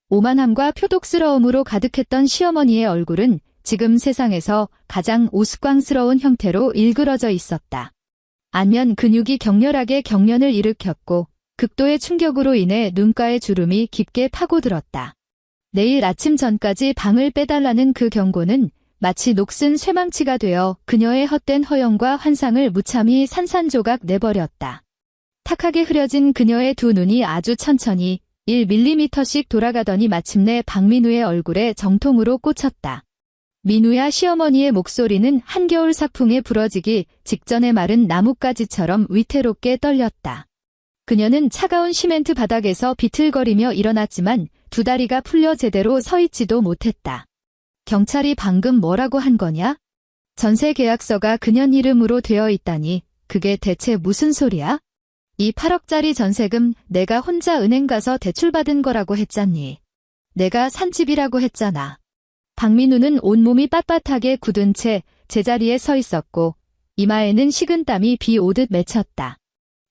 오만함과 표독스러움으로 가득했던 시어머니의 얼굴은 지금 세상에서 가장 우스꽝스러운 형태로 일그러져 있었다. 안면 근육이 격렬하게 경련을 일으켰고 극도의 충격으로 인해 눈가에 주름이 깊게 파고들었다. 내일 아침 전까지 방을 빼달라는 그 경고는 마치 녹슨 쇠망치가 되어 그녀의 헛된 허영과 환상을 무참히 산산조각 내버렸다. 탁하게 흐려진 그녀의 두 눈이 아주 천천히 1mm씩 돌아가더니 마침내 박민우의 얼굴에 정통으로 꽂혔다. 민우야, 시어머니의 목소리는 한겨울 사풍에 부러지기 직전에 마른 나뭇가지처럼 위태롭게 떨렸다. 그녀는 차가운 시멘트 바닥에서 비틀거리며 일어났지만 두 다리가 풀려 제대로 서 있지도 못했다. 경찰이 방금 뭐라고 한 거냐? 전세 계약서가 그녀 이름으로 되어 있다니 그게 대체 무슨 소리야? 이 8억짜리 전세금 내가 혼자 은행 가서 대출받은 거라고 했잖니. 내가 산 집이라고 했잖아. 박민우는 온몸이 빳빳하게 굳은 채 제자리에 서 있었고 이마에는 식은땀이 비 오듯 맺혔다.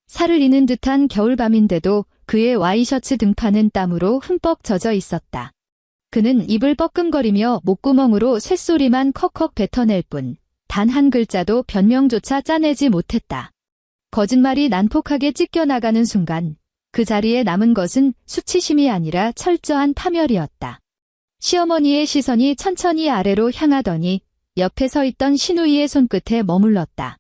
살을 이는 듯한 겨울밤인데도 그의 와이셔츠 등판은 땀으로 흠뻑 젖어 있었다. 그는 입을 뻐끔거리며 목구멍으로 쇳소리만 컥컥 뱉어낼 뿐 단 한 글자도 변명조차 짜내지 못했다. 거짓말이 난폭하게 찢겨나가는 순간 그 자리에 남은 것은 수치심이 아니라 철저한 파멸이었다. 시어머니의 시선이 천천히 아래로 향하더니 옆에 서 있던 신우이의 손끝에 머물렀다.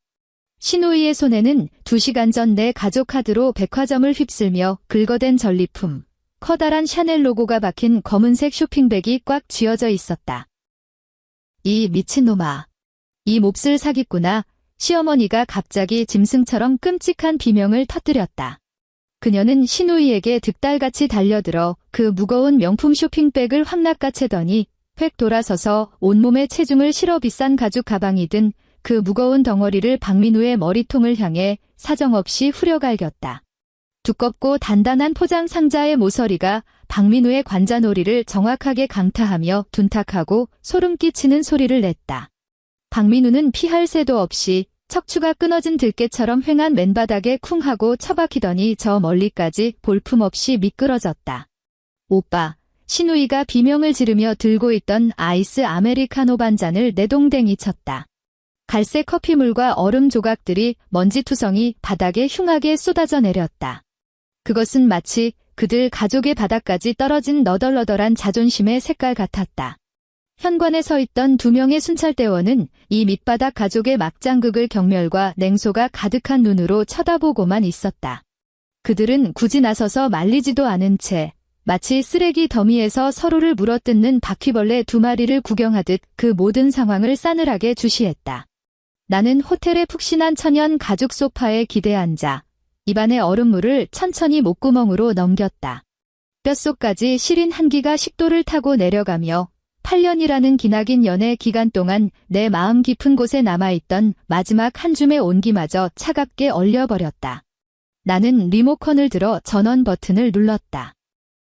신우이의 손에는 2시간 전 내 가족 카드로 백화점을 휩쓸며 긁어댄 전리품, 커다란 샤넬 로고가 박힌 검은색 쇼핑백이 꽉 쥐어져 있었다. 이 미친놈아. 이 몹쓸 사기꾼아. 시어머니가 갑자기 짐승처럼 끔찍한 비명을 터뜨렸다. 그녀는 신우이에게 득달같이 달려들어 그 무거운 명품 쇼핑백을 확 낚아채더니 획 돌아서서 온몸에 체중을 실어 비싼 가죽 가방이 든 그 무거운 덩어리를 박민우의 머리통을 향해 사정없이 후려갈겼다. 두껍고 단단한 포장 상자의 모서리가 박민우의 관자놀이를 정확하게 강타하며 둔탁하고 소름 끼치는 소리를 냈다. 박민우는 피할 새도 없이 척추가 끊어진 들깨처럼 휑한 맨바닥에 쿵 하고 처박히더니 저 멀리까지 볼품없이 미끄러졌다. 오빠, 신우이가 비명을 지르며 들고 있던 아이스 아메리카노 반잔을 내동댕이 쳤다. 갈색 커피물과 얼음 조각들이 먼지투성이 바닥에 흉하게 쏟아져 내렸다. 그것은 마치 그들 가족의 바닥까지 떨어진 너덜너덜한 자존심의 색깔 같았다. 현관에 서 있던 2명의 순찰대원은 이 밑바닥 가족의 막장극을 경멸과 냉소가 가득한 눈으로 쳐다보고만 있었다. 그들은 굳이 나서서 말리지도 않은 채 마치 쓰레기 더미에서 서로를 물어뜯는 바퀴벌레 2마리를 구경하듯 그 모든 상황을 싸늘하게 주시했다. 나는 호텔의 푹신한 천연 가죽 소파에 기대 앉아 입안의 얼음물을 천천히 목구멍으로 넘겼다. 뼛속까지 시린 한기가 식도를 타고 내려가며 8년이라는 기나긴 연애 기간 동안 내 마음 깊은 곳에 남아있던 마지막 한 줌의 온기마저 차갑게 얼려버렸다. 나는 리모컨을 들어 전원 버튼을 눌렀다.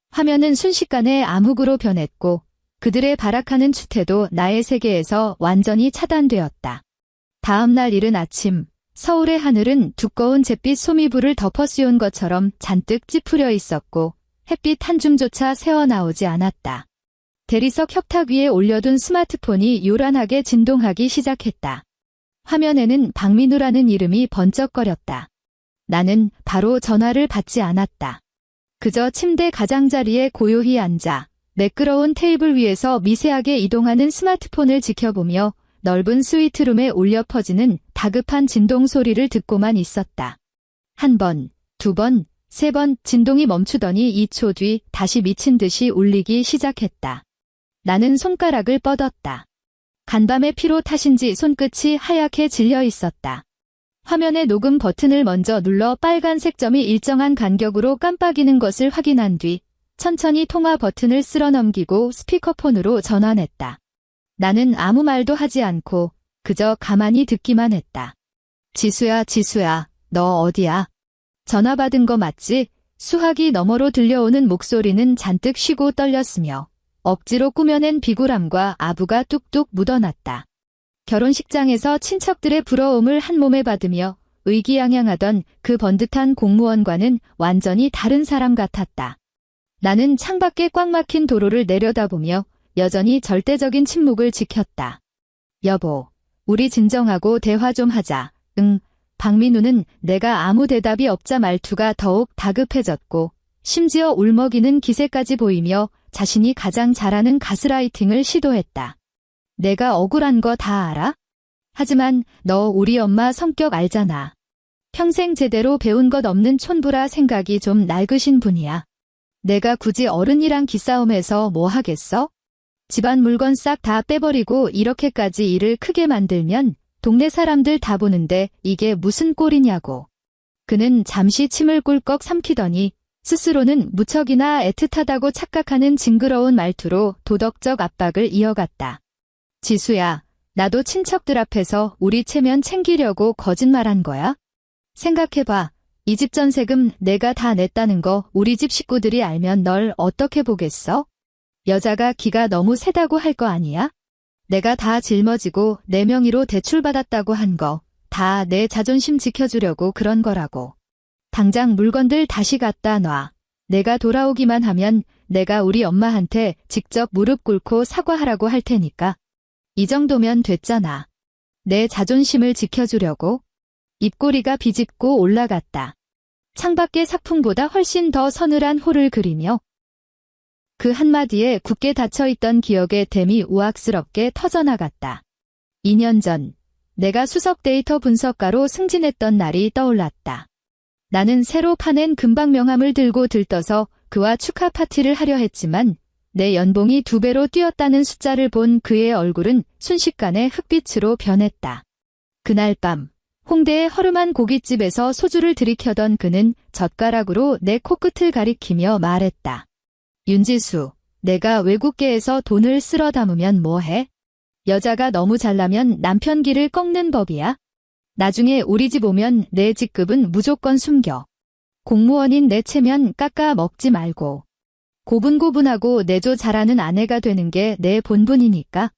화면은 순식간에 암흑으로 변했고 그들의 발악하는 추태도 나의 세계에서 완전히 차단되었다. 다음 날 이른 아침, 서울의 하늘은 두꺼운 잿빛 소미불을 덮어 씌운 것처럼 잔뜩 찌푸려 있었고 햇빛 한 줌조차 새어나오지 않았다. 대리석 협탁 위에 올려둔 스마트폰이 요란하게 진동하기 시작했다. 화면에는 박민우라는 이름이 번쩍거렸다. 나는 바로 전화를 받지 않았다. 그저 침대 가장자리에 고요히 앉아 매끄러운 테이블 위에서 미세하게 이동하는 스마트폰을 지켜보며 넓은 스위트룸에 울려 퍼지는 다급한 진동 소리를 듣고만 있었다. 1번, 2번, 3번 진동이 멈추더니 2초 뒤 다시 미친 듯이 울리기 시작했다. 나는 손가락을 뻗었다. 간밤의 피로 탓인지 손끝이 하얗게 질려 있었다. 화면의 녹음 버튼을 먼저 눌러 빨간색 점이 일정한 간격으로 깜빡이는 것을 확인한 뒤 천천히 통화 버튼을 쓸어 넘기고 스피커폰으로 전환했다. 나는 아무 말도 하지 않고 그저 가만히 듣기만 했다. 지수야, 지수야, 너 어디야? 전화 받은 거 맞지? 수화기 너머로 들려오는 목소리는 잔뜩 쉬고 떨렸으며 억지로 꾸며낸 비굴함과 아부가 뚝뚝 묻어났다. 결혼식장에서 친척들의 부러움을 한 몸에 받으며 의기양양하던 그 번듯한 공무원과는 완전히 다른 사람 같았다. 나는 창밖에 꽉 막힌 도로를 내려다보며 여전히 절대적인 침묵을 지켰다. 여보, 우리 진정하고 대화 좀 하자. 응. 박민우는 내가 아무 대답이 없자 말투가 더욱 다급해졌고 심지어 울먹이는 기세까지 보이며 자신이 가장 잘하는 가스라이팅을 시도했다. 내가 억울한 거 다 알아? 하지만 너 우리 엄마 성격 알잖아. 평생 제대로 배운 것 없는 촌부라 생각이 좀 낡으신 분이야. 내가 굳이 어른이랑 기싸움해서 뭐 하겠어? 집안 물건 싹 다 빼버리고 이렇게까지 일을 크게 만들면 동네 사람들 다 보는데 이게 무슨 꼴이냐고. 그는 잠시 침을 꿀꺽 삼키더니 스스로는 무척이나 애틋하다고 착각하는 징그러운 말투로 도덕적 압박을 이어갔다. 지수야, 나도 친척들 앞에서 우리 체면 챙기려고 거짓말한 거야? 생각해봐. 이 집 전세금 내가 다 냈다는 거 우리 집 식구들이 알면 널 어떻게 보겠어? 여자가 기가 너무 세다고 할 거 아니야? 내가 다 짊어지고 내 명의로 대출받았다고 한 거 다 내 자존심 지켜주려고 그런 거라고. 당장 물건들 다시 갖다 놔. 내가 돌아오기만 하면 내가 우리 엄마한테 직접 무릎 꿇고 사과하라고 할 테니까. 이 정도면 됐잖아. 내 자존심을 지켜주려고. 입꼬리가 비집고 올라갔다. 창밖의 삭풍보다 훨씬 더 서늘한 호를 그리며 그 한마디에 굳게 닫혀있던 기억의 댐이 우악스럽게 터져나갔다. 2년 전 내가 수석 데이터 분석가로 승진했던 날이 떠올랐다. 나는 새로 파낸 금방 명함을 들고 들떠서 그와 축하 파티를 하려 했지만 내 연봉이 2배로 뛰었다는 숫자를 본 그의 얼굴은 순식간에 흑빛으로 변했다. 그날 밤 홍대의 허름한 고깃집에서 소주를 들이켜던 그는 젓가락으로 내 코끝을 가리키며 말했다. 윤지수, 내가 외국계에서 돈을 쓸어 담으면 뭐해? 여자가 너무 잘나면 남편 길을 꺾는 법이야. 나중에 우리 집 오면 내 직급은 무조건 숨겨. 공무원인 내 체면 깎아 먹지 말고. 고분고분하고 내조 잘하는 아내가 되는 게 내 본분이니까.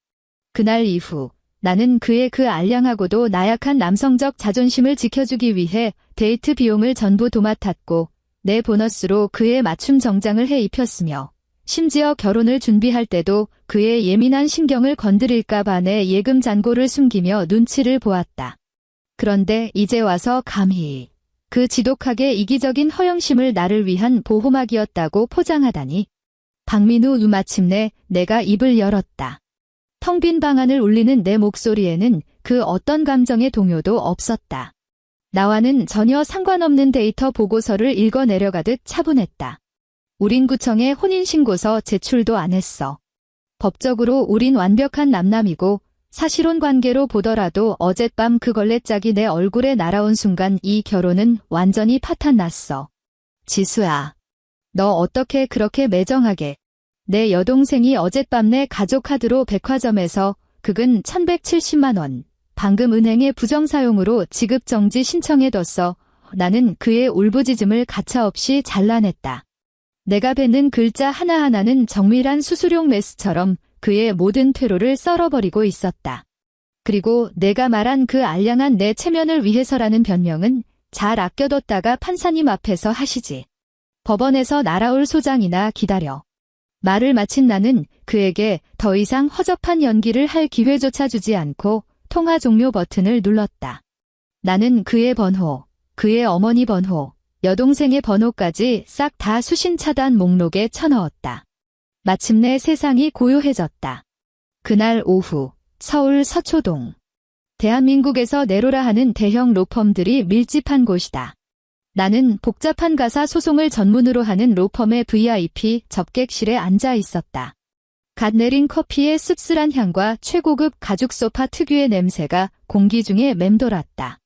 그날 이후 나는 그의 그 알량하고도 나약한 남성적 자존심을 지켜주기 위해 데이트 비용을 전부 도맡았고 내 보너스로 그의 맞춤 정장을 해 입혔으며 심지어 결혼을 준비할 때도 그의 예민한 신경을 건드릴까 봐 내 예금 잔고를 숨기며 눈치를 보았다. 그런데 이제 와서 감히 그 지독하게 이기적인 허영심을 나를 위한 보호막이었다고 포장하다니. 박민우 마침내 내가 입을 열었다. 텅 빈 방 안을 울리는 내 목소리에는 그 어떤 감정의 동요도 없었다. 나와는 전혀 상관없는 데이터 보고서를 읽어 내려가듯 차분했다. 우린 구청에 혼인신고서 제출도 안 했어. 법적으로 우린 완벽한 남남이고 사실혼 관계로 보더라도 어젯밤 그 걸레짝이 내 얼굴에 날아온 순간 이 결혼은 완전히 파탄났어. 지수야, 너 어떻게 그렇게 매정하게. 내 여동생이 어젯밤 내 가족 카드로 백화점에서 극은 1170만 원. 방금 은행에 부정사용으로 지급정지 신청해뒀어. 나는 그의 울부짖음을 가차없이 잘라냈다. 내가 뱉는 글자 하나하나는 정밀한 수수용 메스처럼 그의 모든 퇴로를 썰어버리고 있었다. 그리고 내가 말한 그 알량한 내 체면을 위해서라는 변명은 잘 아껴뒀다가 판사님 앞에서 하시지. 법원에서 날아올 소장이나 기다려. 말을 마친 나는 그에게 더 이상 허접한 연기를 할 기회조차 주지 않고 통화 종료 버튼을 눌렀다. 나는 그의 번호, 그의 어머니 번호, 여동생의 번호까지 싹 다 수신 차단 목록에 쳐넣었다. 마침내 세상이 고요해졌다. 그날 오후 서울 서초동. 대한민국에서 내로라 하는 대형 로펌들이 밀집한 곳이다. 나는 복잡한 가사 소송을 전문으로 하는 로펌의 VIP 접객실에 앉아 있었다. 갓 내린 커피의 씁쓸한 향과 최고급 가죽 소파 특유의 냄새가 공기 중에 맴돌았다.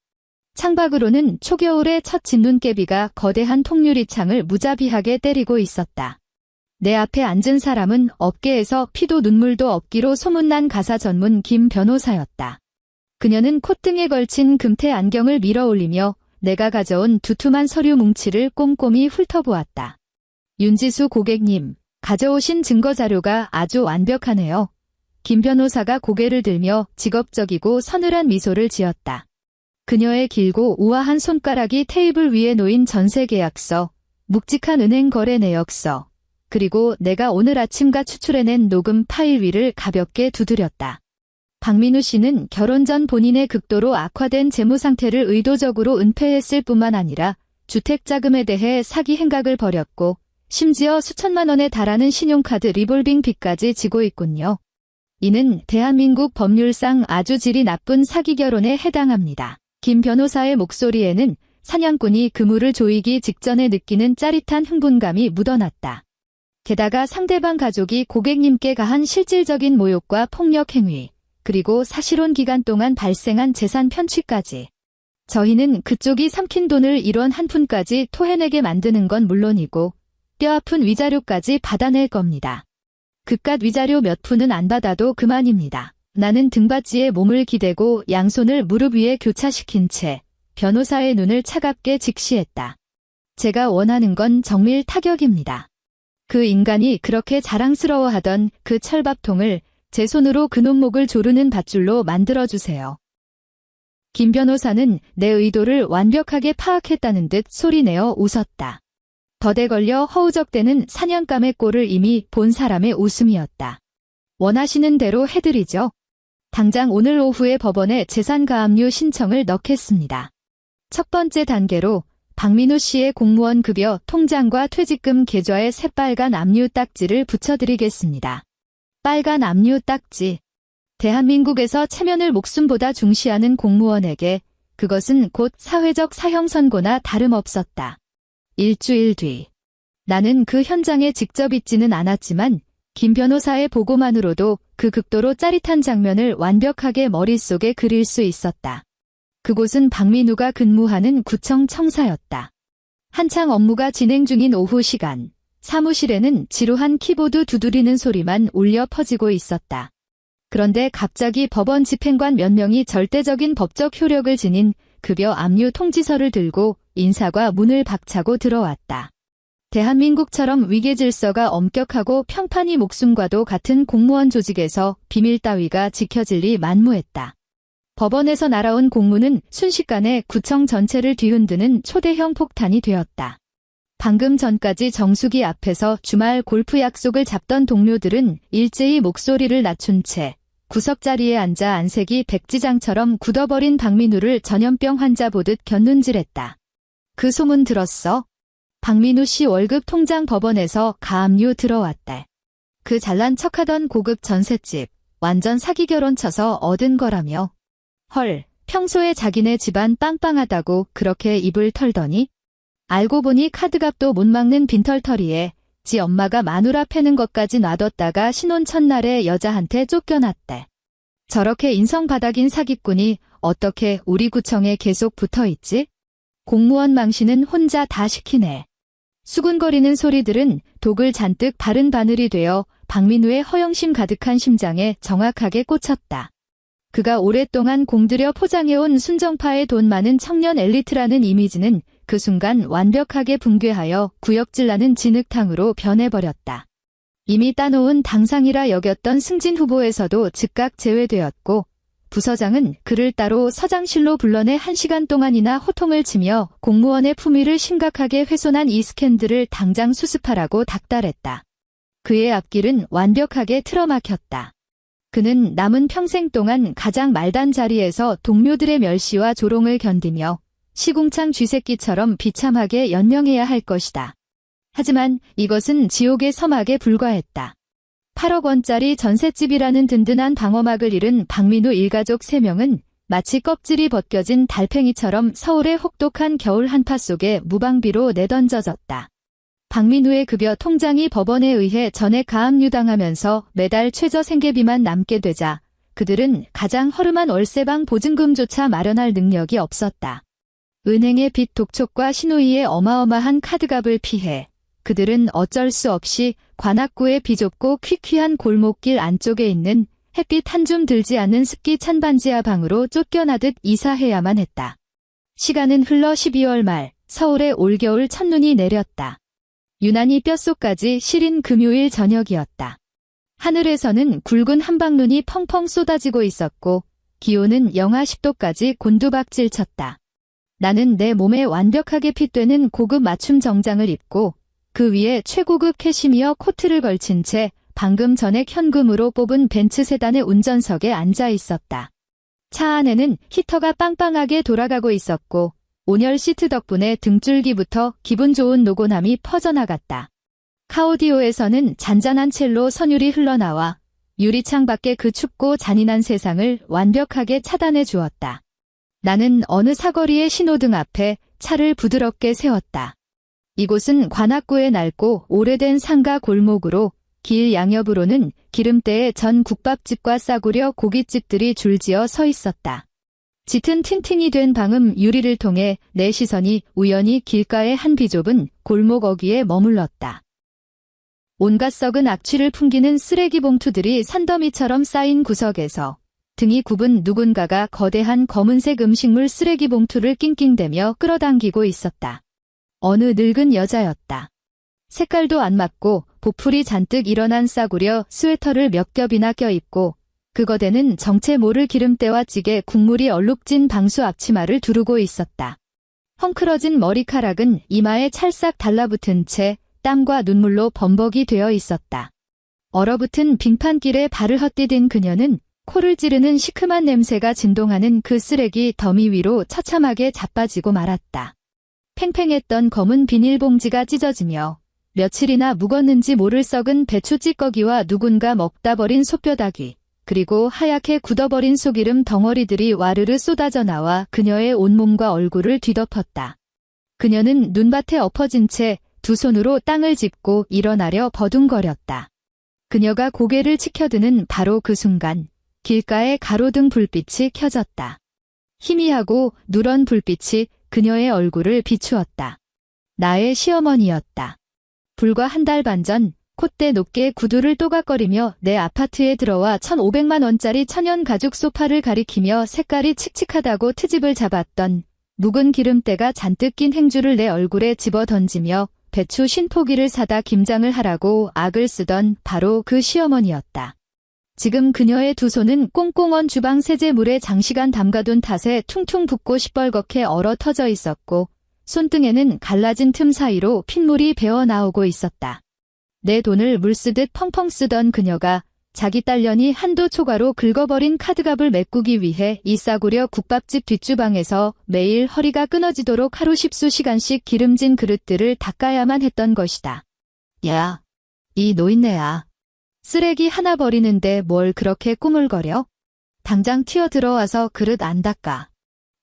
창밖으로는 초겨울의 첫 진눈깨비가 거대한 통유리창을 무자비하게 때리고 있었다. 내 앞에 앉은 사람은 업계에서 피도 눈물도 없기로 소문난 가사 전문 김 변호사였다. 그녀는 콧등에 걸친 금태 안경을 밀어올리며 내가 가져온 두툼한 서류 뭉치를 꼼꼼히 훑어보았다. 윤지수 고객님, 가져오신 증거자료가 아주 완벽하네요. 김 변호사가 고개를 들며 직업적이고 서늘한 미소를 지었다. 그녀의 길고 우아한 손가락이 테이블 위에 놓인 전세계약서, 묵직한 은행 거래 내역서, 그리고 내가 오늘 아침가 추출해낸 녹음 파일 위를 가볍게 두드렸다. 박민우 씨는 결혼 전 본인의 극도로 악화된 재무 상태를 의도적으로 은폐했을 뿐만 아니라 주택자금에 대해 사기 행각을 벌였고 심지어 수천만 원에 달하는 신용카드 리볼빙 빚까지 지고 있군요. 이는 대한민국 법률상 아주 질이 나쁜 사기 결혼에 해당합니다. 김 변호사의 목소리에는 사냥꾼이 그물을 조이기 직전에 느끼는 짜릿한 흥분감이 묻어났다. 게다가 상대방 가족이 고객님께 가한 실질적인 모욕과 폭력 행위, 그리고 사실혼 기간 동안 발생한 재산 편취까지. 저희는 그쪽이 삼킨 돈을 1원 한 푼까지 토해내게 만드는 건 물론이고 뼈아픈 위자료까지 받아낼 겁니다. 그깟 위자료 몇 푼은 안 받아도 그만입니다. 나는 등받이에 몸을 기대고 양손을 무릎 위에 교차시킨 채 변호사의 눈을 차갑게 직시했다. 제가 원하는 건 정밀 타격입니다. 그 인간이 그렇게 자랑스러워하던 그 철밥통을 제 손으로 그놈 목을 조르는 밧줄로 만들어주세요. 김 변호사는 내 의도를 완벽하게 파악했다는 듯 소리내어 웃었다. 덫에 걸려 허우적대는 사냥감의 꼴을 이미 본 사람의 웃음이었다. 원하시는 대로 해드리죠. 당장 오늘 오후에 법원에 재산가압류 신청을 넣겠습니다. 첫 번째 단계로 박민우 씨의 공무원 급여 통장과 퇴직금 계좌에 새빨간 압류 딱지를 붙여드리겠습니다. 빨간 압류 딱지. 대한민국에서 체면을 목숨보다 중시하는 공무원에게 그것은 곧 사회적 사형 선고나 다름없었다. 일주일 뒤. 나는 그 현장에 직접 있지는 않았지만 김 변호사의 보고만으로도 그 극도로 짜릿한 장면을 완벽하게 머릿속에 그릴 수 있었다. 그곳은 박민우가 근무하는 구청 청사였다. 한창 업무가 진행 중인 오후 시간, 사무실에는 지루한 키보드 두드리는 소리만 울려 퍼지고 있었다. 그런데 갑자기 법원 집행관 몇 명이 절대적인 법적 효력을 지닌 급여 압류 통지서를 들고 인사과 문을 박차고 들어왔다. 대한민국처럼 위계 질서가 엄격하고 평판이 목숨과도 같은 공무원 조직에서 비밀 따위가 지켜질 리 만무했다. 법원에서 날아온 공문은 순식간에 구청 전체를 뒤흔드는 초대형 폭탄이 되었다. 방금 전까지 정수기 앞에서 주말 골프 약속을 잡던 동료들은 일제히 목소리를 낮춘 채 구석자리에 앉아 안색이 백지장처럼 굳어버린 박민우를 전염병 환자 보듯 곁눈질했다. 그 소문 들었어? 박민우 씨 월급 통장 법원에서 가압류 들어왔대. 그 잘난 척하던 고급 전셋집, 완전 사기 결혼 쳐서 얻은 거라며. 헐, 평소에 자기네 집안 빵빵하다고 그렇게 입을 털더니? 알고 보니 카드값도 못 막는 빈털터리에 지 엄마가 마누라 패는 것까지 놔뒀다가 신혼 첫날에 여자한테 쫓겨났대. 저렇게 인성바닥인 사기꾼이 어떻게 우리 구청에 계속 붙어있지? 공무원 망신은 혼자 다 시키네. 수군거리는 소리들은 독을 잔뜩 바른 바늘이 되어 박민우의 허영심 가득한 심장에 정확하게 꽂혔다. 그가 오랫동안 공들여 포장해온 순정파의 돈 많은 청년 엘리트라는 이미지는 그 순간 완벽하게 붕괴하여 구역질나는 진흙탕으로 변해버렸다. 이미 따놓은 당상이라 여겼던 승진 후보에서도 즉각 제외되었고 부서장은 그를 따로 서장실로 불러내 1시간 동안이나 호통을 치며 공무원의 품위를 심각하게 훼손한 이 스캔들을 당장 수습하라고 닥달했다. 그의 앞길은 완벽하게 틀어막혔다. 그는 남은 평생 동안 가장 말단 자리에서 동료들의 멸시와 조롱을 견디며 시궁창 쥐새끼처럼 비참하게 연명해야 할 것이다. 하지만 이것은 지옥의 서막에 불과했다. 8억 원짜리 전셋집이라는 든든한 방어막을 잃은 박민우 일가족 3명은 마치 껍질이 벗겨진 달팽이처럼 서울의 혹독한 겨울 한파 속에 무방비로 내던져졌다. 박민우의 급여 통장이 법원에 의해 전액 가압류당하면서 매달 최저 생계비만 남게 되자 그들은 가장 허름한 월세방 보증금조차 마련할 능력이 없었다. 은행의 빚 독촉과 신우이의 어마어마한 카드값을 피해 그들은 어쩔 수 없이 관악구의 비좁고 퀴퀴한 골목길 안쪽에 있는 햇빛 한 줌 들지 않는 습기 찬 반지하 방으로 쫓겨나듯 이사해야만 했다. 시간은 흘러 12월 말 서울에 올겨울 첫눈이 내렸다. 유난히 뼛속까지 시린 금요일 저녁이었다. 하늘에서는 굵은 한방눈이 펑펑 쏟아지고 있었고 기온은 영하 10도까지 곤두박질 쳤다. 나는 내 몸에 완벽하게 핏되는 고급 맞춤 정장을 입고 그 위에 최고급 캐시미어 코트를 걸친 채 방금 전에 현금으로 뽑은 벤츠 세단의 운전석에 앉아 있었다. 차 안에는 히터가 빵빵하게 돌아가고 있었고 온열 시트 덕분에 등줄기부터 기분 좋은 노곤함이 퍼져나갔다. 카오디오에서는 잔잔한 첼로 선율이 흘러나와 유리창 밖의 그 춥고 잔인한 세상을 완벽하게 차단해 주었다. 나는 어느 사거리의 신호등 앞에 차를 부드럽게 세웠다. 이곳은 관악구의 낡고 오래된 상가 골목으로 길 양옆으로는 기름때에 전 국밥집과 싸구려 고깃집들이 줄지어 서 있었다. 짙은 틴팅이 된 방음 유리를 통해 내 시선이 우연히 길가의 한 비좁은 골목 어귀에 머물렀다. 온갖 썩은 악취를 풍기는 쓰레기 봉투들이 산더미처럼 쌓인 구석에서 등이 굽은 누군가가 거대한 검은색 음식물 쓰레기 봉투를 낑낑대며 끌어당기고 있었다. 어느 늙은 여자였다. 색깔도 안 맞고 보풀이 잔뜩 일어난 싸구려 스웨터를 몇 겹이나 껴입고 그 거대는 정체 모를 기름때와 찌개 국물이 얼룩진 방수 앞치마를 두르고 있었다. 헝클어진 머리카락은 이마에 찰싹 달라붙은 채 땀과 눈물로 범벅이 되어 있었다. 얼어붙은 빙판길에 발을 헛디딘 그녀는 코를 찌르는 시큼한 냄새가 진동하는 그 쓰레기 더미 위로 처참하게 자빠지고 말았다. 팽팽했던 검은 비닐봉지가 찢어지며 며칠이나 묵었는지 모를 썩은 배추 찌꺼기와 누군가 먹다 버린 소뼈다귀, 그리고 하얗게 굳어버린 소기름 덩어리들이 와르르 쏟아져 나와 그녀의 온몸과 얼굴을 뒤덮었다. 그녀는 눈밭에 엎어진 채 두 손으로 땅을 짚고 일어나려 버둥거렸다. 그녀가 고개를 치켜드는 바로 그 순간 길가에 가로등 불빛이 켜졌다. 희미하고 누런 불빛이 그녀의 얼굴을 비추었다. 나의 시어머니였다. 불과 한 달 반 전 콧대 높게 구두를 또각거리며 내 아파트에 들어와 1,500만 원짜리 천연 가죽 소파를 가리키며 색깔이 칙칙하다고 트집을 잡았던 묵은 기름때가 잔뜩 낀 행주를 내 얼굴에 집어 던지며 배추 신포기를 사다 김장을 하라고 악을 쓰던 바로 그 시어머니였다. 지금 그녀의 두 손은 꽁꽁 언 주방 세제물에 장시간 담가둔 탓에 퉁퉁 붓고 시뻘겋게 얼어 터져 있었고 손등에는 갈라진 틈 사이로 핏물이 배어나오고 있었다. 내 돈을 물쓰듯 펑펑 쓰던 그녀가 자기 딸년이 한도 초과로 긁어버린 카드값을 메꾸기 위해 이 싸구려 국밥집 뒷주방에서 매일 허리가 끊어지도록 하루 10수시간씩 기름진 그릇들을 닦아야만 했던 것이다. 야, 이 노인네야. 쓰레기 하나 버리는데 뭘 그렇게 꾸물거려? 당장 튀어들어와서 그릇 안 닦아.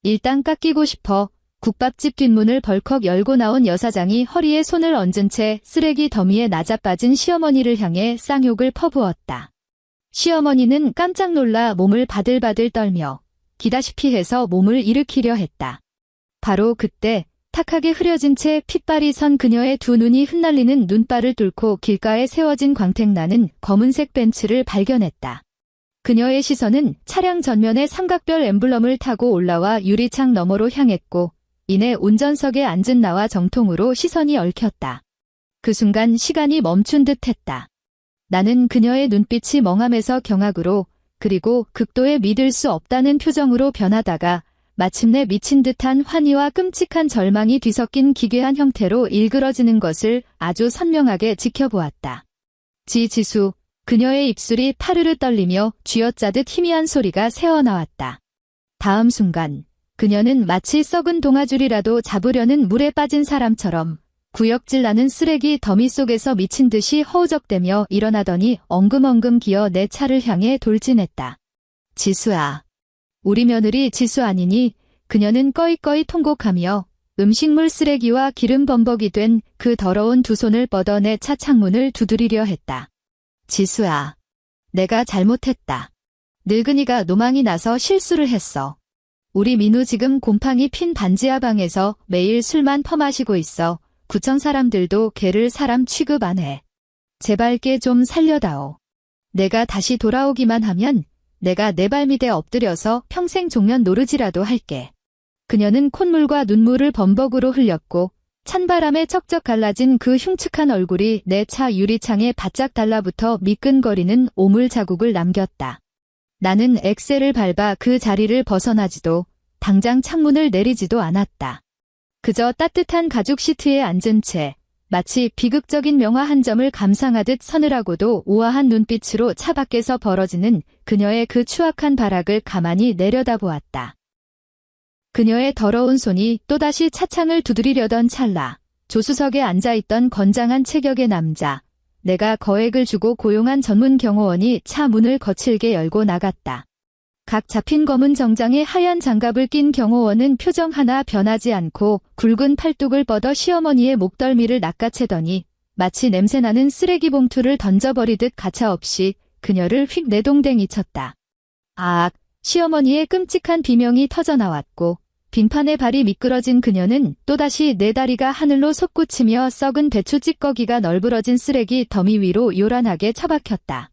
일단 깎이고 싶어. 국밥집 뒷문을 벌컥 열고 나온 여사장이 허리에 손을 얹은 채 쓰레기 더미에 낮아빠진 시어머니를 향해 쌍욕을 퍼부었다. 시어머니는 깜짝 놀라 몸을 바들바들 떨며 기다시피 해서 몸을 일으키려 했다. 바로 그때 탁하게 흐려진 채 핏발이 선 그녀의 두 눈이 흩날리는 눈발을 뚫고 길가에 세워진 광택나는 검은색 벤츠를 발견했다. 그녀의 시선은 차량 전면의 삼각별 엠블럼을 타고 올라와 유리창 너머로 향했고 이내 운전석에 앉은 나와 정통으로 시선이 얽혔다. 그 순간 시간이 멈춘 듯 했다. 나는 그녀의 눈빛이 멍함에서 경악으로 그리고 극도의 믿을 수 없다는 표정으로 변하다가 마침내 미친 듯한 환희와 끔찍한 절망이 뒤섞인 기괴한 형태로 일그러지는 것을 아주 선명하게 지켜보았다. 지수, 그녀의 입술이 파르르 떨리며 쥐어짜듯 희미한 소리가 새어나왔다. 다음 순간 그녀는 마치 썩은 동아줄이라도 잡으려는 물에 빠진 사람처럼 구역질 나는 쓰레기 더미 속에서 미친 듯이 허우적대며 일어나더니 엉금엉금 기어 내 차를 향해 돌진했다. 지수야. 우리 며느리 지수 아니니? 그녀는 꺼이꺼이 통곡하며 음식물 쓰레기와 기름 범벅이 된 그 더러운 두 손을 뻗어 내 차 창문을 두드리려 했다. 지수야. 내가 잘못했다. 늙은이가 노망이 나서 실수를 했어. 우리 민우 지금 곰팡이 핀 반지하 방에서 매일 술만 퍼마시고 있어. 구청 사람들도 걔를 사람 취급 안 해. 제발 걔 좀 살려다오. 내가 다시 돌아오기만 하면 내가 내 발 밑에 엎드려서 평생 종면 노르지라도 할게. 그녀는 콧물과 눈물을 범벅으로 흘렸고 찬바람에 쩍쩍 갈라진 그 흉측한 얼굴이 내 차 유리창에 바짝 달라붙어 미끈거리는 오물 자국을 남겼다. 나는 엑셀을 밟아 그 자리를 벗어나지도 당장 창문을 내리지도 않았다. 그저 따뜻한 가죽 시트에 앉은 채 마치 비극적인 명화 한 점을 감상하듯 서늘하고도 우아한 눈빛으로 차 밖에서 벌어지는 그녀의 그 추악한 발악을 가만히 내려다보았다. 그녀의 더러운 손이 또다시 차창을 두드리려던 찰나 조수석에 앉아있던 건장한 체격의 남자, 내가 거액을 주고 고용한 전문 경호원이 차 문을 거칠게 열고 나갔다. 각 잡힌 검은 정장에 하얀 장갑을 낀 경호원은 표정 하나 변하지 않고 굵은 팔뚝을 뻗어 시어머니의 목덜미를 낚아채더니 마치 냄새나는 쓰레기 봉투를 던져버리듯 가차없이 그녀를 휙 내동댕이 쳤다. 아악! 시어머니의 끔찍한 비명이 터져나왔고 빙판의 발이 미끄러진 그녀는 또다시 네 다리가 하늘로 솟구치며 썩은 배추 찌꺼기가 널브러진 쓰레기 더미 위로 요란하게 처박혔다.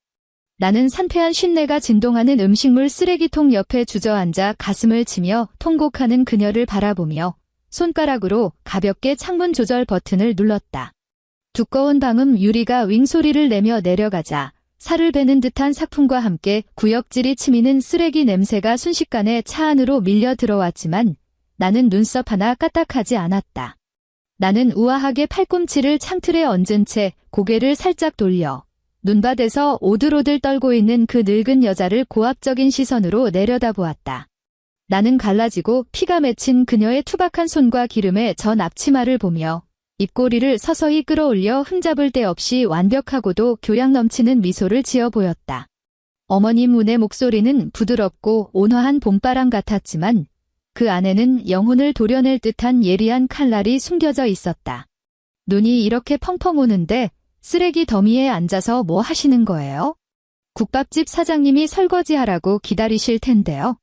나는 산패한 쉰내가 진동하는 음식물 쓰레기통 옆에 주저앉아 가슴을 치며 통곡하는 그녀를 바라보며 손가락으로 가볍게 창문 조절 버튼을 눌렀다. 두꺼운 방음 유리가 윙 소리를 내며 내려가자 살을 베는 듯한 삭품과 함께 구역질이 치미는 쓰레기 냄새가 순식간에 차 안으로 밀려 들어왔지만 나는 눈썹 하나 까딱하지 않았다. 나는 우아하게 팔꿈치를 창틀에 얹은 채 고개를 살짝 돌려 눈밭에서 오들오들 떨고 있는 그 늙은 여자를 고압적인 시선으로 내려다보았다. 나는 갈라지고 피가 맺힌 그녀의 투박한 손과 기름의 전 앞치마를 보며 입꼬리를 서서히 끌어올려 흠잡을 데 없이 완벽하고도 교양 넘치는 미소를 지어 보였다. 어머님 문의 목소리는 부드럽고 온화한 봄바람 같았지만 그 안에는 영혼을 도려낼 듯한 예리한 칼날이 숨겨져 있었다. 눈이 이렇게 펑펑 오는데 쓰레기 더미에 앉아서 뭐 하시는 거예요? 국밥집 사장님이 설거지하라고 기다리실 텐데요.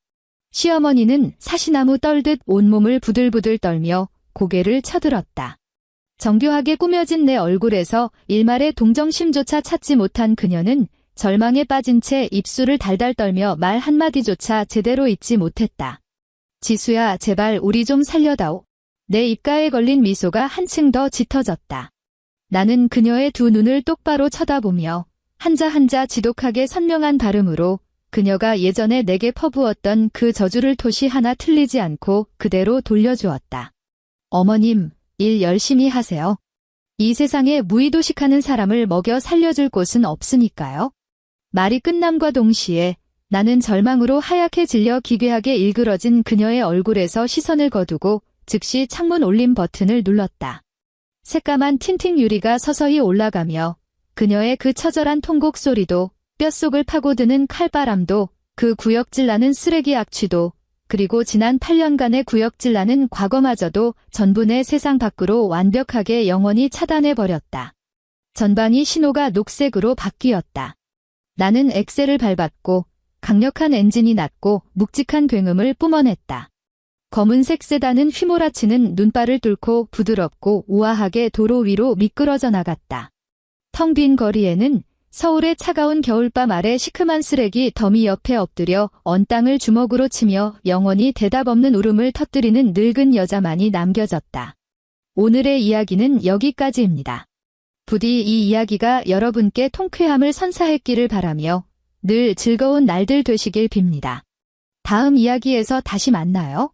시어머니는 사시나무 떨듯 온몸을 부들부들 떨며 고개를 쳐들었다. 정교하게 꾸며진 내 얼굴에서 일말의 동정심조차 찾지 못한 그녀는 절망에 빠진 채 입술을 달달 떨며 말 한마디조차 제대로 잇지 못했다. 지수야, 제발 우리 좀 살려다오. 내 입가에 걸린 미소가 한층 더 짙어졌다. 나는 그녀의 두 눈을 똑바로 쳐다보며 한자 한자 지독하게 선명한 발음으로 그녀가 예전에 내게 퍼부었던 그 저주를 토시 하나 틀리지 않고 그대로 돌려주었다. 어머님, 일 열심히 하세요. 이 세상에 무의도식하는 사람을 먹여 살려줄 곳은 없으니까요. 말이 끝남과 동시에 나는 절망으로 하얗게 질려 기괴하게 일그러진 그녀의 얼굴에서 시선을 거두고 즉시 창문 올림 버튼을 눌렀다. 새까만 틴팅 유리가 서서히 올라가며 그녀의 그 처절한 통곡 소리도 뼛속을 파고드는 칼바람도 그 구역질 나는 쓰레기 악취도 그리고 지난 8년간의 구역질 나는 과거마저도 전부 내 세상 밖으로 완벽하게 영원히 차단해버렸다. 전방이 신호가 녹색으로 바뀌었다. 나는 엑셀을 밟았고 강력한 엔진이 났고 묵직한 굉음을 뿜어냈다. 검은색 세단은 휘몰아치는 눈발을 뚫고 부드럽고 우아하게 도로 위로 미끄러져 나갔다. 텅 빈 거리에는 서울의 차가운 겨울밤 아래 시큼한 쓰레기 더미 옆에 엎드려 언 땅을 주먹으로 치며 영원히 대답 없는 울음을 터뜨리는 늙은 여자만이 남겨졌다. 오늘의 이야기는 여기까지입니다. 부디 이 이야기가 여러분께 통쾌함을 선사했기를 바라며 늘 즐거운 날들 되시길 빕니다. 다음 이야기에서 다시 만나요.